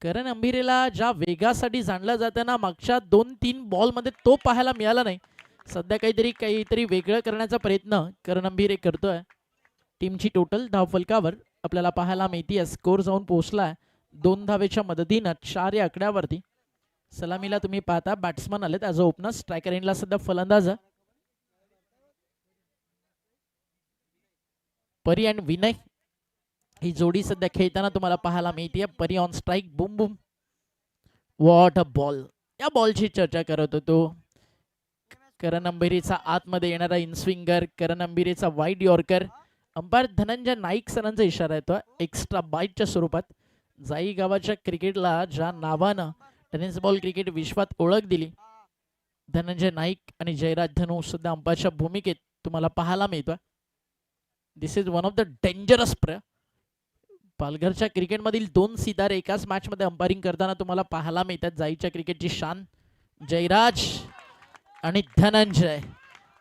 करण अंबिरेला ज्या वेगासाठी जाणलं जातं ना, मागच्या 2-3 बॉलमध्ये तो पाहायला मिळाला नाही. सध्या काहीतरी वेगळं करण्याचा प्रयत्न करण अंबिरे करतोय. टीमची टोटल धावफलकावर आपल्याला पाहायला मिळते स्कोर जाऊन पोहोचलाय 2 धावेच्या मदतीनं 4 या आकड्यावरती. सलामीला तुम्ही पाहता बॅट्समन आलेत ॲज अ ओपनर. स्ट्रायकर एंडला सध्या फलंदाज परी अँड विनय ही जोडी सध्या खेळताना तुम्हाला पाहायला मिळते. परी on strike. Bum Bum, what a ball. या बॉलची चर्चा करत होतो. करण अंबिरेचा आतमध्ये येणारा इनस्विंगर, करण अंबिरेचा wide yorker. Umpire Dhananjay Naik सरांचा इशारा येतो एक्स्ट्रा बाईटच्या स्वरूपात. जाई गावाच्या क्रिकेटला ज्या नावानं टेनिस बॉल क्रिकेट विश्वात ओळख दिली, धनंजय नाईक आणि जयराज धनू सुद्धा अंपायरच्या भूमिकेत तुम्हाला पाहायला मिळतोय. This is one of the dangerous player. पालघरच्या क्रिकेटमधील 2 सितारे एकाच मॅचमध्ये अंपायरिंग करताना तुम्हाला पाहायला मिळतात. जाईच्या क्रिकेटची शान जयराज आणि धनंजय.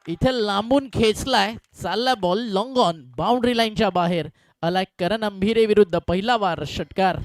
इथे लांबून खेचलाय, चालला बॉल लॉंग ऑन, बाउंड्री लाईनच्या बाहेर आलाय. करण अंबिरे विरुद्ध पहिला वार षटकार.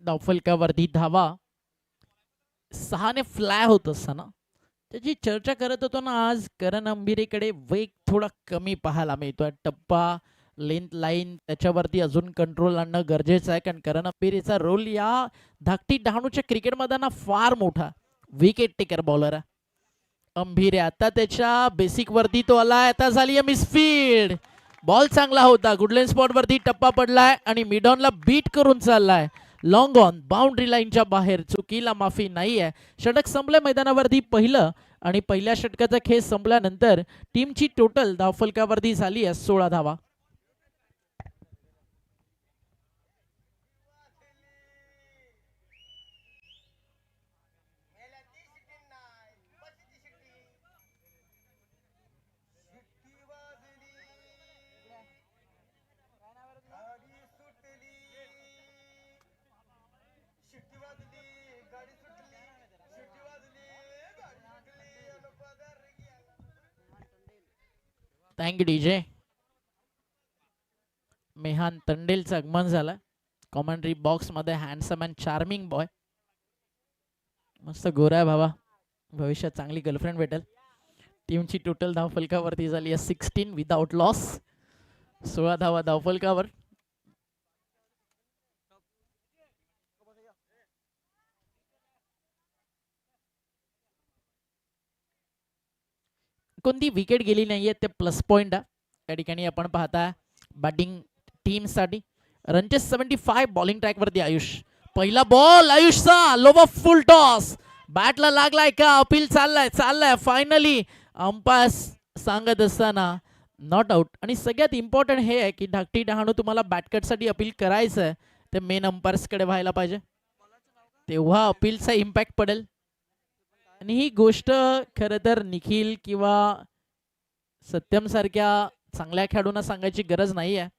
धावफलकावरती धावा 6 ने फ्लाय होत असताना त्याची चर्चा करत होतो ना, आज करण अंबिरेकडे वेग थोडा कमी पाहायला मिळतोय. टप्पा, लेंथ लाईन त्याच्यावरती अजून कंट्रोल आणणं गरजेचं आहे. कारण करण अंबिरेचा रोल या धाकटी डहाणूच्या क्रिकेटमध्ये ना फार मोठा. विकेट टेकर बॉलर आहे अंबिरे. आता त्याच्या बेसिक वरती तो आलाय. आता झाली मिसफील्ड. बॉल चांगला होता, गुडलेन स्पॉट वरती टप्पा पडलाय आणि मिडॉनला बीट करून चाललाय. लॉंग ऑन, बाउंड्री लाईनच्या बाहेर. चुकीला माफी नाही आहे. षटक संपलं मैदानावरती पहिलं आणि पहिल्या षटकाचा खेळ संपल्यानंतर टीमची टोटल धावफलकावरती झाली आहे 16 धावा. Thank you DJ. मेहान तंडेलचं आगमन झालं कॉमेंट्री बॉक्स मध्ये. Handsome and charming boy. मस्त गोरा आहे बाबा, भविष्यात चांगली गर्लफ्रेंड भेटेल. टीमची टोटल धावफलकावरती झाली आहे 16 विदाउट लॉस. 16 धावा धावफलकावर. कोणती विकेट गेली नाहीये ते प्लस पॉइंट आहे. त्या ठिकाणी आपण पाहता बॅटिंग टीमसाठी रनचेस 75. बॉलिंग ट्रॅक वरती आयुष. पहिला बॉल आयुषचा लोवा फुल टॉस. बॅटला लागलाय का? अपील चाललाय फायनली अंपायर सांगत असताना नॉट आउट. आणि सगळ्यात इम्पॉर्टंट हे आहे की धाकटी डहाणू तुम्हाला बॅटकटसाठी अपील करायचं आहे ते मेन अंपायर्सकडे व्हायला पाहिजे, तेव्हा अपीलचा इम्पॅक्ट पडेल. आणि ही गोष्ट खरं तर निखिल किंवा सत्यम सारख्या चांगल्या खेळाडूंना सांगायची गरज नाही आहे.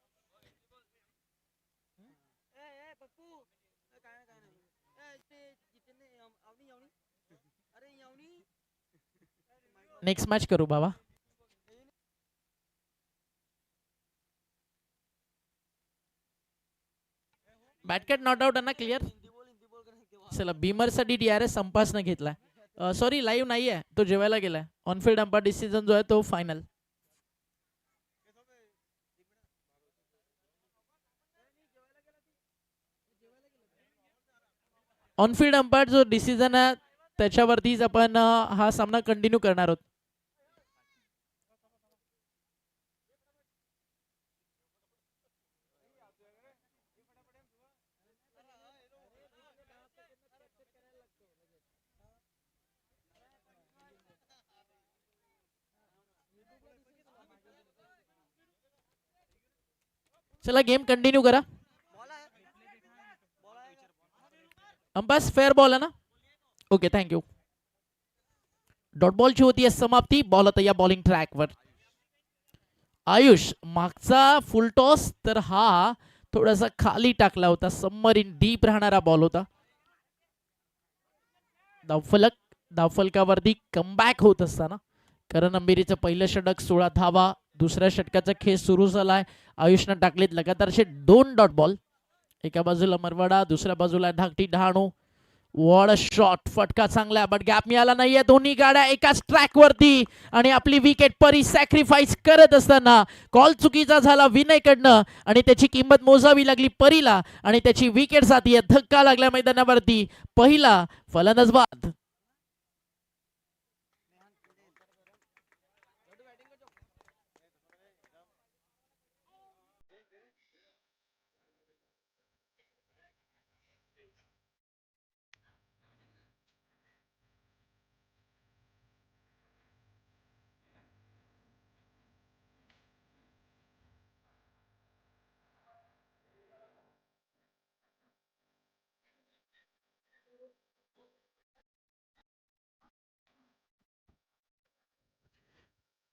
नेक्स्ट मॅच करू बाबा. बॅटकॅट नॉट आउट ना क्लिअर. चला बीमर साठी DRS संपासनं घेतलाय. सॉरी लाईव्ह नाहीये, तो जेवायला गेलाय. ऑनफिल्ड अंपायर डिसिजन जो आहे तो फायनल. ऑनफिल्ड अंपायर जो डिसिजन आहे त्याच्यावरतीच आपण हा सामना कंटिन्यू करणार आहोत. चला गेम कंटिन्यू करा. अंपायर फेअर बॉल आहे ना. Okay thank you. डॉट बॉलची होती आहे समाप्ती. बॉल आता या बॉलिंग ट्रॅकवर. आयुष मागचा फुल टॉस तर हा थोडासा खाली टाकला होता. सबमरीन डीप राहणारा बॉल होता. धावफलकावरती कमबॅक होत असताना करण अंबेरीचं पहिलं षटक 16 धावा. दुसऱ्या षटकाचा खेळ सुरू झालाय. आयुषनं टाकलेत लगातारचे 2 डॉट बॉल. एका बाजूला मरवाडा, दुसऱ्या बाजूला धाकटी डहाणू. वॉड शॉट, फटका चांगला बट गॅप मिळाला नाहीये. दोन्ही गाड्या एकाच ट्रॅक वरती आणि आपली विकेट परी सॅक्रिफाईस करत असताना कॉल चुकीचा झाला विनयकडनं आणि त्याची किंमत मोजावी लागली परीला आणि त्याची विकेट जाती. धक्का लागला मैदानावरती. पहिला फलंदाज बाद.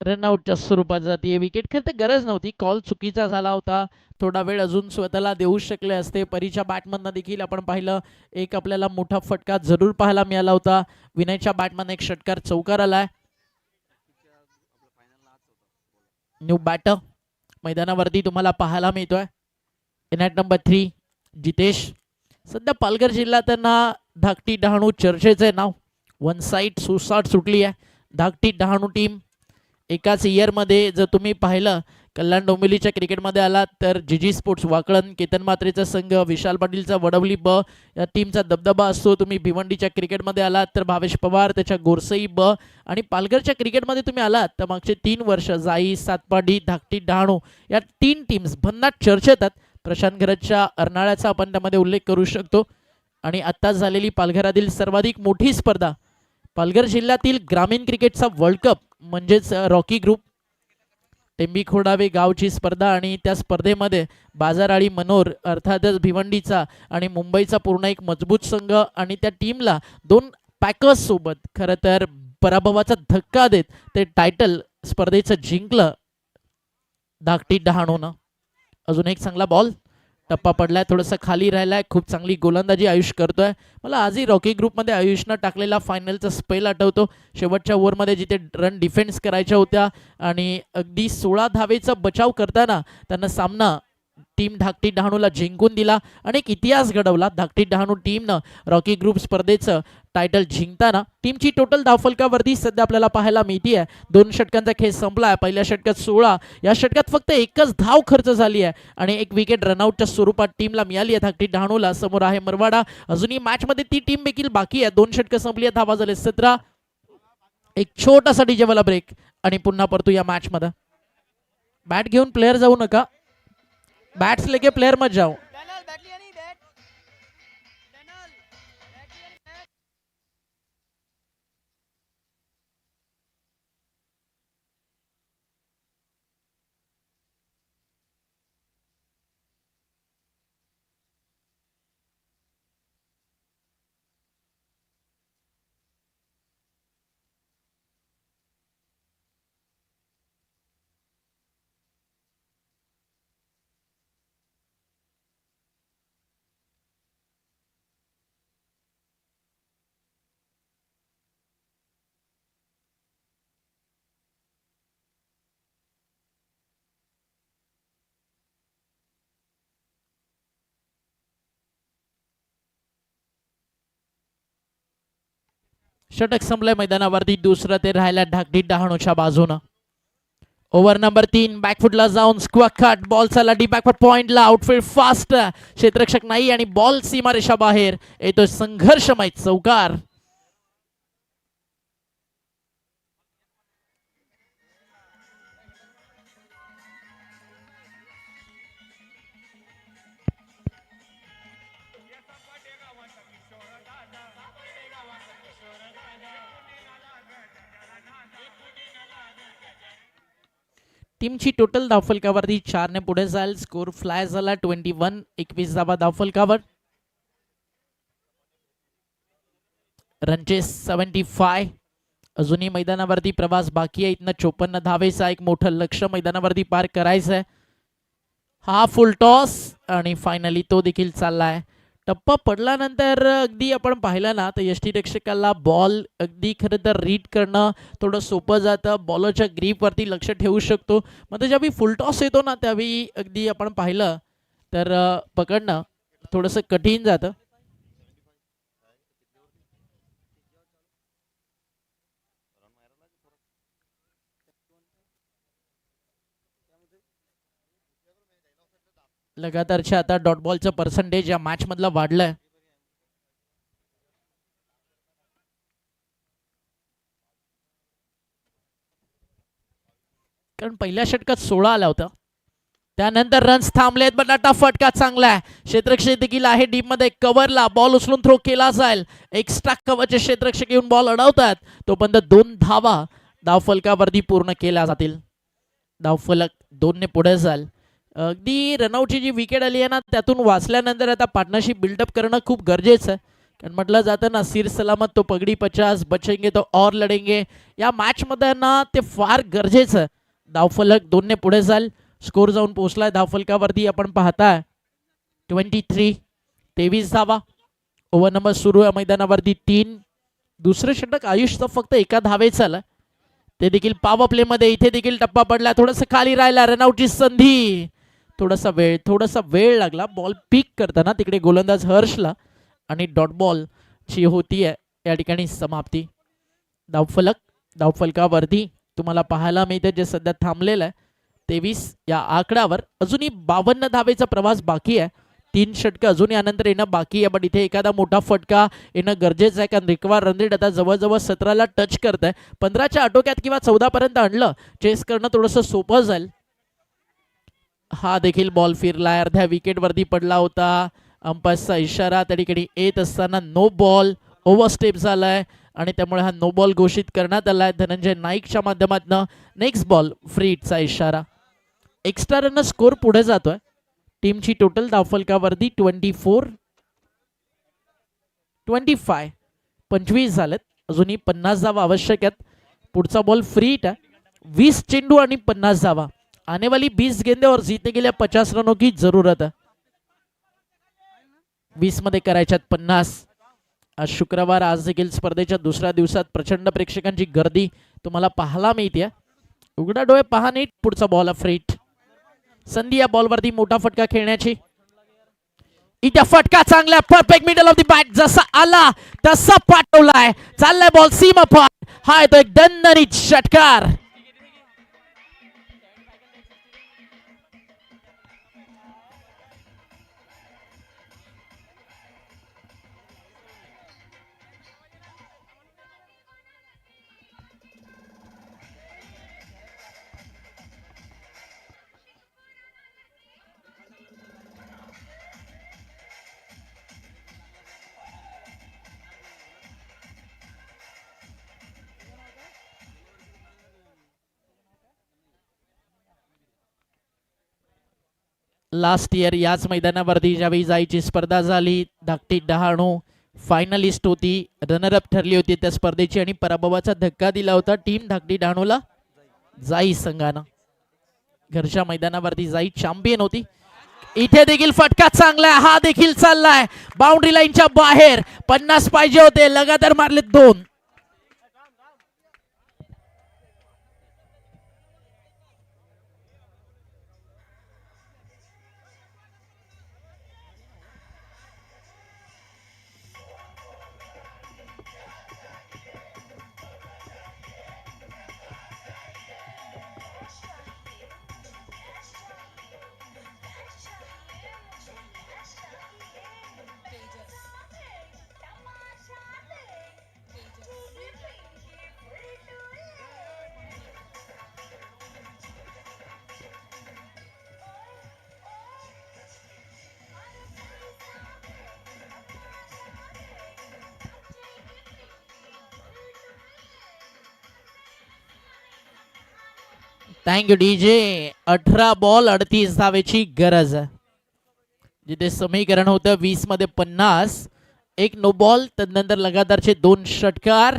रनआउटच्या स्वरूपात जाते विकेट. खरं तर गरज नव्हती, कॉल चुकीचा झाला होता. थोडा वेळ अजून स्वतःला देऊ शकले असते. परीच्या बॅटमधनं देखील आपण पाहिलं एक आपल्याला मोठा फटका जरूर पाहायला मिळाला होता. विनयच्या बॅटमधनं एक षटकार चौकार आलाय. न्यू बॅटर मैदानावरती तुम्हाला पाहायला मिळतोय. In at number 3 Jitesh. सध्या पालघर जिल्हा त्यांना धाकटी डहाणू चर्चेचे नाव. वन साईड सुसाट सुटली आहे धाकटी डहाणू टीम. एकाच इयरमध्ये जर तुम्ही पाहिलं कल्याण डोंबिवलीच्या क्रिकेटमध्ये आलात तर जीजी स्पोर्ट्स वाकळण, केतन मात्रेचा संघ, विशाल पाटीलचा वडवली ब या टीमचा दबदबा असतो. तुम्ही भिवंडीच्या क्रिकेटमध्ये आलात तर भावेश पवार, त्याच्या गोरसई ब आणि पालघरच्या क्रिकेटमध्ये तुम्ही आलात तर मागचे 3 वर्ष जाई, सातपाडी, धाकटी डहाणू या 3 टीम्स भन्नाट चर्चेत येतात. प्रशांत घरतच्या अर्नाळ्याचा आपण त्यामध्ये उल्लेख करू शकतो. आणि आत्ताच झालेली पालघरातील सर्वाधिक मोठी स्पर्धा पालघर जिल्ह्यातील ग्रामीण क्रिकेटचा वर्ल्ड कप म्हणजेच रॉकी ग्रुप टेंबी खोडावे गावची स्पर्धा आणि त्या स्पर्धेमध्ये बाजाराळी मनोर अर्थातच भिवंडीचा आणि मुंबईचा पूर्ण एक मजबूत संघ आणि त्या टीमला 2 पॅकर्स सोबत खरं तर पराभवाचा धक्का देत ते टायटल स्पर्धेचं जिंकलं धाकटी डहाणूनं. अजून एक चांगला बॉल टप्पा पडलाय, थोडंसं खाली राहिलाय. खूप चांगली गोलंदाजी आयुष करतोय. मला आजही रॉकी ग्रुपमध्ये आयुषनं टाकलेला फायनलचा स्पेल आठवतो. शेवटच्या ओव्हरमध्ये जिथे रन डिफेन्स करायच्या होत्या आणि अगदी 16 धावेचा बचाव करताना त्यांना सामना टीम धाकटी डहाणूला जिंकून दिला आणि एक इतिहास घडवला. धाकटी डहाणू टीमनं रॉकी ग्रुप स्पर्धेचं टायटल जिंकताना टीमची टोटल धावफलकावरती सध्या आपल्याला पाहायला मिळतीये 2 षटकांचा खेळ संपला आहे. पहिल्या षटकात 16, या षटकात फक्त एकच धाव खर्च झाली आहे आणि एक विकेट रनआउटच्या स्वरूपात टीमला मिळाली आहे धाकटी डहाणूला. समोर आहे मरवाडा. अजूनही मॅचमध्ये ती टीम देखील बाकी आहे. 2 षटकं संपली आहेत, धावा झाले 17. एक छोटासा डीजेवाला ब्रेक आणि पुन्हा परतू या मॅचमध्ये. बॅट घेऊन प्लेयर जाऊ नका, बैट्स लेके प्लेयर मत जाओ. षटक संपलंय मैदानावरती. दुसरं ते राहिल्या धाकटी डहाणूच्या बाजूनं. ओव्हर नंबर 3 बॅकफुटला जाऊन स्क्वेअर कट बॉल चालला डी बॅकफुट पॉइंटला. आउटफील्ड फास्ट क्षेत्ररक्षक नाही आणि बॉल सीमारेषा बाहेर येतो. संघर्षमय चौकार. टीमची टोटल धावफलकावरती 4 ने पुढे जाईल. स्कोर फ्लाय झाला 21. 21 धावा धावफलकावर. रनचे 75. अजूनही मैदानावरती प्रवास बाकी आहे. इथनं 54 धावेचा एक मोठं लक्ष मैदानावरती पार करायचं आहे. हा फुल टॉस आणि फायनली तो देखील चाललाय. टप्पा पडल्यानंतर अगदी आपण पाहिलं ना तर यष्टीरक्षकाला बॉल अगदी खरं तर रीड करणं थोडं सोपं जातं. बॉलरच्या ग्रीपवरती लक्ष ठेवू शकतो. मग ज्यावेळी फुल टॉस येतो ना त्यावेळी अगदी आपण पाहिलं तर पकडणं थोडंसं कठीण जातं. लगातारच्या आता डॉट बॉलचं पर्सेंटेज या मॅच मधलं वाढलंय. कारण पहिल्या षटकात 16 आला होता. त्यानंतर रन्स थांबलेत. बटाटा फटका चांगला आहे. क्षेत्ररक्षक देखील आहे डीप मध्ये. कव्हरला बॉल उचलून थ्रो केला जाईल. एक्स्ट्रा कव्हरचे क्षेत्ररक्षक येऊन बॉल अडवतात. तोपर्यंत 2 धावा धावफलकावरती पूर्ण केल्या जातील. धावफलक 2 ने पुढे जाईल. अगदी रनआउटची जी विकेट आली आहे ना त्यातून वाचल्यानंतर आता पार्टनरशिप बिल्डअप करणं खूप गरजेचं आहे. कारण म्हटलं जातं ना सिर सलामत तो पगडी 50 बचेंगे तो और लढेंगे. या मॅच मध्ये ना ते फार गरजेचं आहे. धावफलक 2 ने पुढे जाईल. स्कोर जाऊन पोहोचलाय धावफलकावरती आपण पाहताय 23. 23 धावा. ओव्हर नंबर सुरू आहे मैदानावरती 3. दुसरं षटक आयुषचं फक्त एका धावेचं आलं. ते देखील पॉवर प्ले मध्ये. इथे देखील टप्पा पडला. थोडंसं खाली राहिला. रनआउटची संधी. थोडासा वेळ लागला बॉल पिक करताना तिकडे गोलंदाज हर्षला आणि डॉट बॉल ची होती या ठिकाणी समाप्ती. धावफलकावरती तुम्हाला पाहायला मिळते जे सध्या थांबलेलं आहे 23 या आकड्यावर. अजूनही 52 धावेचा प्रवास बाकी आहे. 3 षटकं अजून यानंतर येणं बाकी आहे. पण इथे एखादा मोठा फटका येणं गरजेचं आहे. कारण रिक्वायर रन रेट आता जवळजवळ 17ला टच करत आहे. 15च्या आटोक्यात किंवा 14 पर्यंत आणलं चेस करणं थोडंसं सोपं जाईल. हा देखील बॉल फिरलाय. अर्ध्या विकेट वरती पडला होता. अंपायरचा इशारा त्या ठिकाणी येत असताना नो बॉल ओव्हरस्टेप झालाय आणि त्यामुळे हा नो बॉल घोषित करण्यात आलाय. धनंजय नाईकच्या माध्यमातून नेक्स्ट बॉल फ्री हिटचा इशारा. एक्स्ट्रा रन स्कोर पुढे जातोय. टीमची टोटल धावफलकावरती 24 25 25 झालेत. अजूनही 50 धावा आवश्यक आहेत. पुढचा बॉल फ्री हिट आहे. 20 चेंडू आणि 50 धावा. आने वाली 20 गेंदे और जीतने के लिए 50 रनों की जरूरत है. 20 मध्ये करायच्यात 50. आज शुक्रवार. आज देखील स्पर्धेच्या दुसऱ्या दिवसात प्रचंड प्रेक्षकांची गर्दी तुम्हाला पाहायला मिळते. उघडा डोळे पहा नीट. पुढचा बॉल फ्रीट. संधी या बॉलवरती मोठा फटका खेळण्याची. इथे फटका चांगला. Perfect middle of the bat. जसा आला तसा पाठवलाय. चाललाय बॉल सीमा पार. हा येतो एक दणदणीत षटकार. लास्ट इयर याच मैदानावरती ज्यावेळी जायची स्पर्धा झाली धाकटी डहाणू फायनलिस्ट होती. रनरअप ठरली होती त्या स्पर्धेची आणि पराभवाचा धक्का दिला होता टीम धाकटी डहाणूला. जाई संघानं घरच्या मैदानावरती जाई चॅम्पियन होती. इथे देखील फटका चांगला. हा देखील चाललाय बाउंड्री लाईनच्या बाहेर. 50 पाहिजे होते. लगातार मारले 2. Thank you DJ. 18 बॉल 38 धावेची गरज. जिथे समीकरण होतं 20 मध्ये 50, एक नो बॉल, तदनंतर लगातारचे 2 षटकार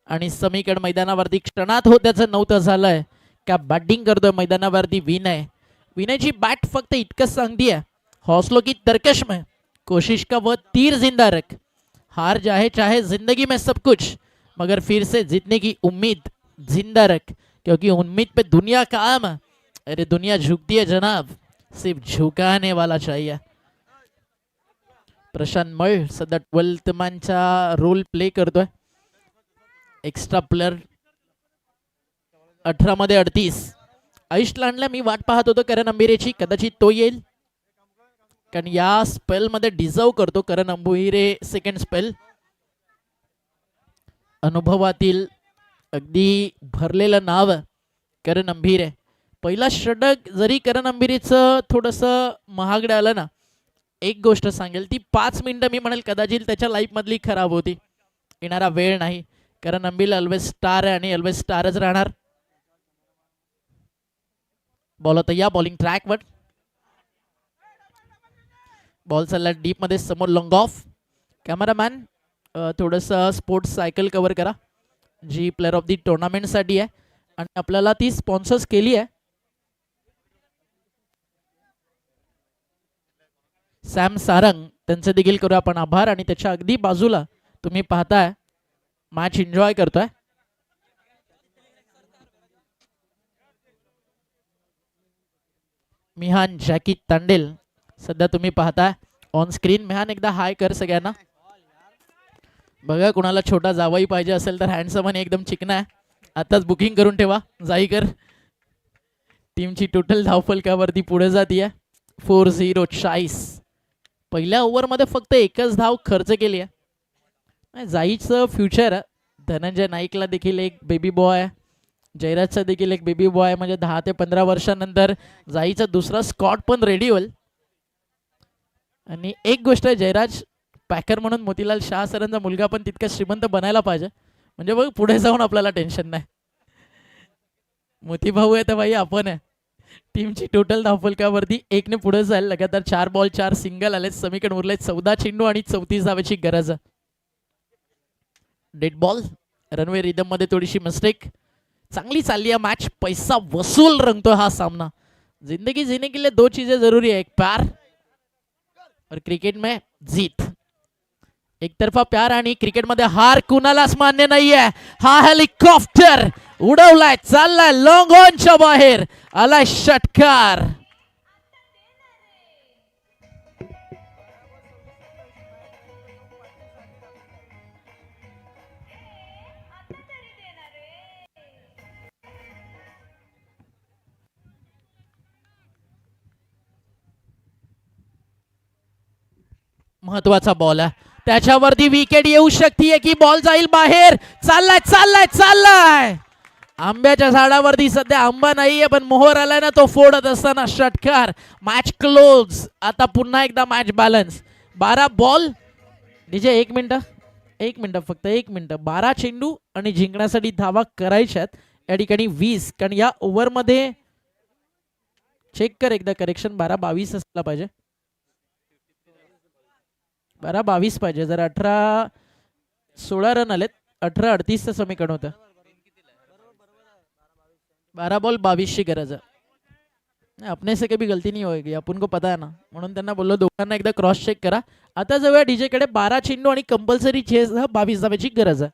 आणि समीकरण मैदानावरती क्षणात होत्याचं नव्हतं झालंय. का बॅटिंग करतोय मैदानावरती विनय. विनयची बॅट फक्त इतकंच सांगतीये, हौसलों की तरकश में कोशिश का वो तीर जिंदा रख, हार जाए चाहे जिंदगी में सब कुछ, मगर फिर से जीतने की उम्मीद जिंदा रख, क्योंकि उम्मीद पे दुनिया काम, अरे दुनिया झुकती है जनाब, सिर्फ झुकाने वाला चाहिए. प्रशांत मळ सध्या 12th मॅनचा रोल प्ले करतोय. एक्स्ट्रा प्लेअर 18 मध्ये 38. आईसलँडला मी वाट पाहत होतो करण अंबिरेची, कदाचित तो येईल, कारण या स्पेल मध्ये डिझर्व करतो करण अंबिरे. सेकंड स्पेल अनुभवातील अगदी भरलेलं नाव करण अंबिरे. पहिला षटक जरी करण अंबिरेचं थोडंसं महागडं आलं ना, एक गोष्ट सांगेल, ती 5 मिनिटं मी म्हणेल कदाचित त्याच्या लाईफ मधली खराब होती. येणारा वेळ नाही, कारण अंबिल ऑलवेज स्टार आहे आणि ऑलवेज स्टारच राहणार. बॉल होता या बॉलिंग ट्रॅकवर. बॉल चालला डीप मध्ये समोर लॉंग ऑफ. कॅमेरामॅन थोडंसं स्पोर्ट्स सायकल कव्हर करा, जी प्लेअर ऑफ दी टुर्नामेंट साठी आहे आणि आपल्याला ती स्पॉन्सर्स केली आहे. सॅम सारंग, त्यांचे देखील करू आपण आभार. आणि त्याच्या अगदी बाजूला तुम्ही पाहताय मॅच एन्जॉय करतोय मिहान जॅकी तांडेल. सध्या तुम्ही पाहताय ऑन स्क्रीन. मिहान एकदा हाय कर सगळ्यांना. बघा कुणाला छोटा जावाई पाहिजे असेल तर हँडसम आणि एकदम चिकना आहे, आताच बुकिंग करून ठेवा. जाईकर टीमची टोटल धावफलकावरती पुढे जातीये 4-0. पहिल्या ओव्हरमध्ये फक्त एकच धाव खर्च केली आहे. जाईचं फ्युचर. धनंजय नाईकला देखील एक बेबी बॉय आहे, जयराजचा देखील एक बेबी बॉय, म्हणजे 10 ते 15 वर्षांनंतर जाईचा दुसरा स्कॉट पण रेडी होईल. आणि एक गोष्ट आहे, जयराज पॅकर म्हणून मोतीलाल शाह सरांचा मुलगा पण तितका श्रीमंत बनायला पाहिजे, म्हणजे बघ पुढे जाऊन आपल्याला टेन्शन नाही. मोती भाऊ आहे तर भाई आपण आहे. टीमची टोटल धावफलकावरती 1 ने पुढे जाईल. लगातार 4 बॉल 4 सिंगल आले. समीकरण उरले 14 चेंडू आणि 34 धावेची गरज. Dead ball. रनवे रिदम मध्ये थोडीशी मिस्टेक. चांगली चालली आहे मॅच. पैसा वसूल रंगतोय हा सामना. जिंदगी जीने के लिए 2 चीजें जरूरी है, एक प्यार और क्रिकेट में जीत. एक तरफा प्यार आणि क्रिकेट मध्ये हार कुणालाच मान्य नाहीये. हा हेलिकॉप्टर उडवलाय, चाललाय लॉंग ऑनच्या बाहेर, आलाय षटकार. महत्वाचा बॉल आहे, त्याच्यावरती विकेट येऊ शकते की बॉल जाईल बाहेर. चाललाय चाललाय चाललाय. आंब्याच्या झाडावरती सध्या आंबा नाहीये, पण मोहर आलाय ना, तो फोडत असताना षटकार. Match close. आता पुन्हा एकदा match balance. 12 ball DJ 1 minute फक्त 1 मिनिट. 12 चेंडू आणि जिंकण्यासाठी धावा करायच्यात या ठिकाणी 20. कारण या ओव्हर मध्ये चेक कर एकदा, करेक्शन 12-22 असला पाहिजे. 12-22 पाहिजे. जर 18-16 रन आलेत, 18-38 समीकरण होतं. 12 बॉल 22 ची गरज है. अपने से कभी गलती नहीं होगी, अपन को पता है ना, म्हणून त्यांना बोललो दोघांना एकदा क्रॉस चेक करा. आता जवळ डीजे कडे 12 चेंडू आणि कंपल्सरी चेस 22 धावेची गरज आहे.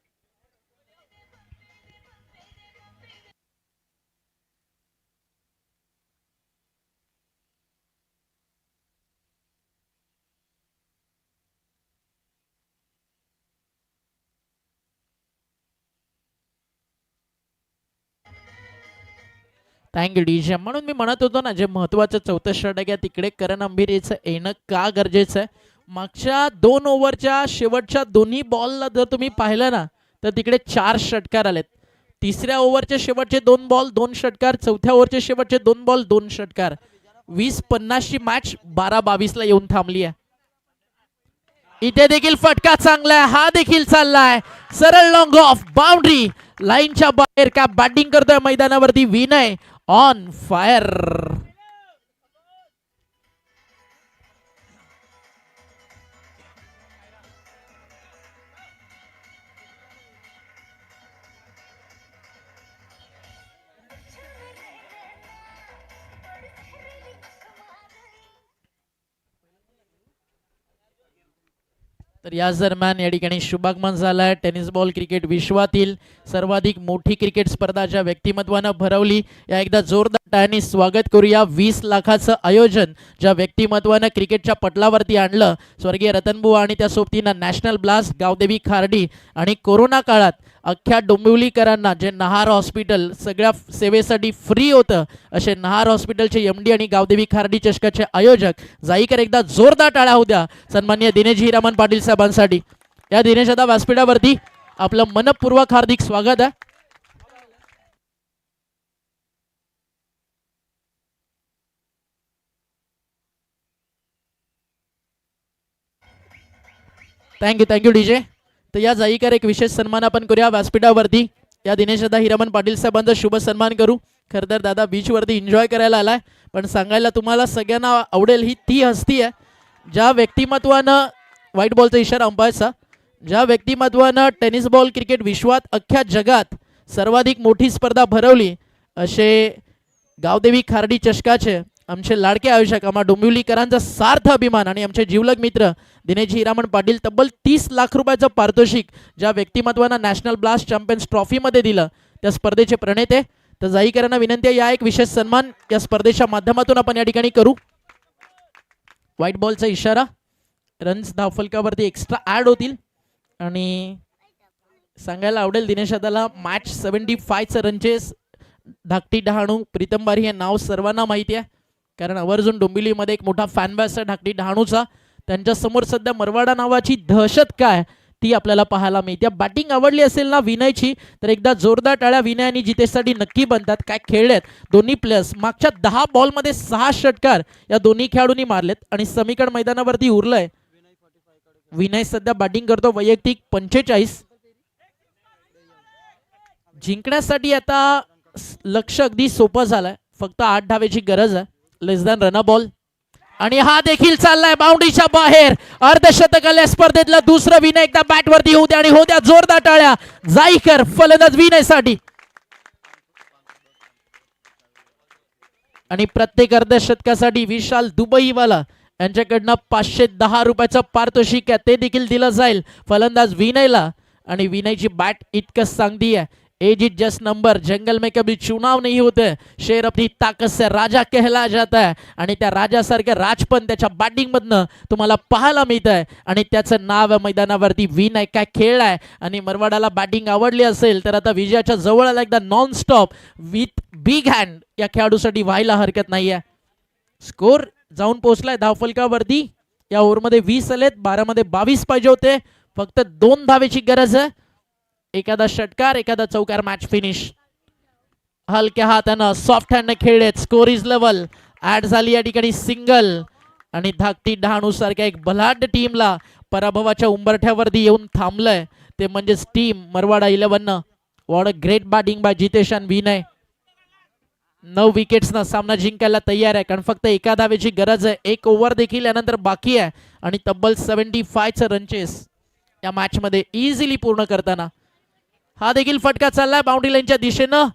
Thank you DJ. म्हणून मी म्हणत होतो ना, जे महत्वाचं 4थं षटक आहे तिकडे करण अंबिरेचं येणं का गरजेचं आहे. मागच्या 2 ओव्हरच्या शेवटच्या दोन्ही बॉलला जर तुम्ही पाहिलं ना, तर तिकडे 4 षटकार आलेत. 3ऱ्या ओव्हरचे शेवटचे 2 बॉल 2 षटकार, 4थ्या ओव्हरचे शेवटचे 2 बॉल 2 षटकार. 20-50 ची मॅच 12-22 ला येऊन थांबली आहे. इथे देखील फटका चांगला आहे, हा देखील चाललाय सरळ लॉंग ऑफ बाउंड्री लाईनच्या बाहेर. का बॅटिंग करतोय मैदानावरती विनय. On fire. तर याच दरम्यान या ठिकाणी शुभागमन झालाय. टेनिस बॉल क्रिकेट विश्वातील सर्वाधिक मोठी क्रिकेट स्पर्धा ज्या व्यक्तिमत्वानं भरवली, या एकदा जोरदार टाळ्यांनी स्वागत करूया. 20 लाखाचं आयोजन ज्या व्यक्तिमत्वानं क्रिकेटच्या पटलावरती आणलं, स्वर्गीय रतनबुवा आणि त्या सोबतीनं नॅशनल ब्लास्ट, गावदेवी खार्डी आणि कोरोना काळात अख्ख्या डोंबिवलीकरांना जे नहार हॉस्पिटल सगळ्या सेवेसाठी फ्री होतं, असे नहार हॉस्पिटलचे MD आणि गावदेवी खार्डी चषकाचे आयोजक जाईकर एकदा जोरदार टाळ्या होत्या सन्माननीय दिनेश हिरामन पाटील साहेबांसाठी. या दिनेश दादा व्यासपीठावरती आपलं मनपूर्वक हार्दिक स्वागत आहे. Thank you DJ. तर या जाईकर एक विशेष सन्मान आपण करूया व्यासपीठावरती. या दिनेश दादा हिरामन पाटील साहेबांचा शुभ सन्मान करू. खरं तर दादा बीचवरती एन्जॉय करायला आलाय, पण सांगायला तुम्हाला सगळ्यांना आवडेल ही ती हस्ती आहे ज्या व्यक्तिमत्वानं, व्हाईट बॉलचा इशारा अंपायरचा, ज्या व्यक्तिमत्वानं टेनिस बॉल क्रिकेट विश्वात अख्ख्या जगात सर्वाधिक मोठी स्पर्धा भरवली, असे गावदेवी खार्डी चषकाचे आमचे लाडके आयोजक, आम्हा डोंबिवलीकरांचा सार्थ अभिमान आणि आमचे जीवलग मित्र दिनेश हिरामन पाटील. तब्बल 30 लाख रुपयाचं पारितोषिक ज्या व्यक्तिमत्वानं नॅशनल ब्लास्ट चॅम्पियन्स ट्रॉफीमध्ये दिलं, त्या स्पर्धेचे प्रणेते. तर जाईकरांना विनंती आहे, या एक विशेष सन्मान या स्पर्धेच्या माध्यमातून आपण या ठिकाणी करू. व्हाईट बॉलचा इशारा, रन्स धावफलकावरती एक्स्ट्रा ॲड होतील. आणि सांगायला आवडेल दिनेश दादाला मॅच 75चं रनचेस धाकटी डहाणू प्रीतम बारी हे नाव सर्वांना माहिती आहे, कारण आवर्जून डोंबिवलीमध्ये एक मोठा फॅन बेस आहे धाकटी डहाणूचा. त्यांच्या समोर सध्या मरवाडा नावाची दहशत काय ती आपल्याला पाहायला मिळते. बॅटिंग आवडली असेल ना विनयची, तर एकदा जोरदार टाळ्या विनय आणि जितेशसाठी नक्की बनतात. काय खेळलेत दोन्ही प्लेयर्स. मागच्या 10 बॉलमध्ये 6 षटकार या दोन्ही खेळाडूंनी मारलेत आणि समीकरण मैदानावरती उरलंय. विनय सध्या बॅटिंग करतो, वैयक्तिक 45. जिंकण्यासाठी आता लक्ष अगदी सोपं झालंय, फक्त 8 धावेची गरज आहे. लेस दॅन रन बॉल आणि हा देखील चाललाय बाउंड्रीच्या बाहेर. अर्धशतकाल्या स्पर्धेतला दुसरं विनय. एकदा बॅटवरती होऊ द्या आणि होत्या जोरदार टाळ्या. जाईकर फलंदाज विनयसाठी. आणि प्रत्येक अर्धशतकासाठी विशाल दुबईवाला यांच्याकडनं 510 रुपयाचं पारितोषिक आहे, ते देखील दिलं जाईल फलंदाज विनयला. आणि विनयची बॅट इतकंच चांगली आहे. एज इज जस्ट नंबर, जंगल में कभी चुनाव नहीं होते, शेर अपनी ताकत से राजा कहला जाता है. आणि त्या राजासारखे राजपण त्याच्या बॅटिंग मधनं तुम्हाला पाहायला मिळत आहे. आणि त्याचं नाव मैदानावरती विनय. काय खेळलाय. आणि मरवाडाला बॅटिंग आवडली असेल तर आता विजयाच्या जवळ आला. एकदा non stop with big hand या खेळाडूसाठी व्हायला हरकत नाहीये. स्कोर जाऊन पोहोचलाय धावफलकावरती. या ओव्हरमध्ये 20 आलेत, 12 मध्ये 22 पाहिजे होते. फक्त 2 धावेची गरज आहे. एखादा षटकार, एखादा चौकार, मॅच फिनिश. हलक्या हातानं सॉफ्ट हँडने खेळलेत. Score is level. ऍड झाली या ठिकाणी सिंगल. आणि धाकटी डहाणू सारख्या एक बलाढ्य टीमला पराभवाच्या उंबरठ्यावरती येऊन थांबलंय ते म्हणजेच team Marwada 11. What a great batting by Jitesh आणि विनय. 9 विकेट्सनं सामना जिंकायला तयार आहे, कारण फक्त एका धावेची गरज आहे. 1 ओव्हर देखील यानंतर बाकी आहे. आणि तब्बल 75चं रनचेस या मॅच मध्ये इझिली पूर्ण करताना हा देखील फटका चाललाय बाउंड्री लाईनच्या दिशेनं.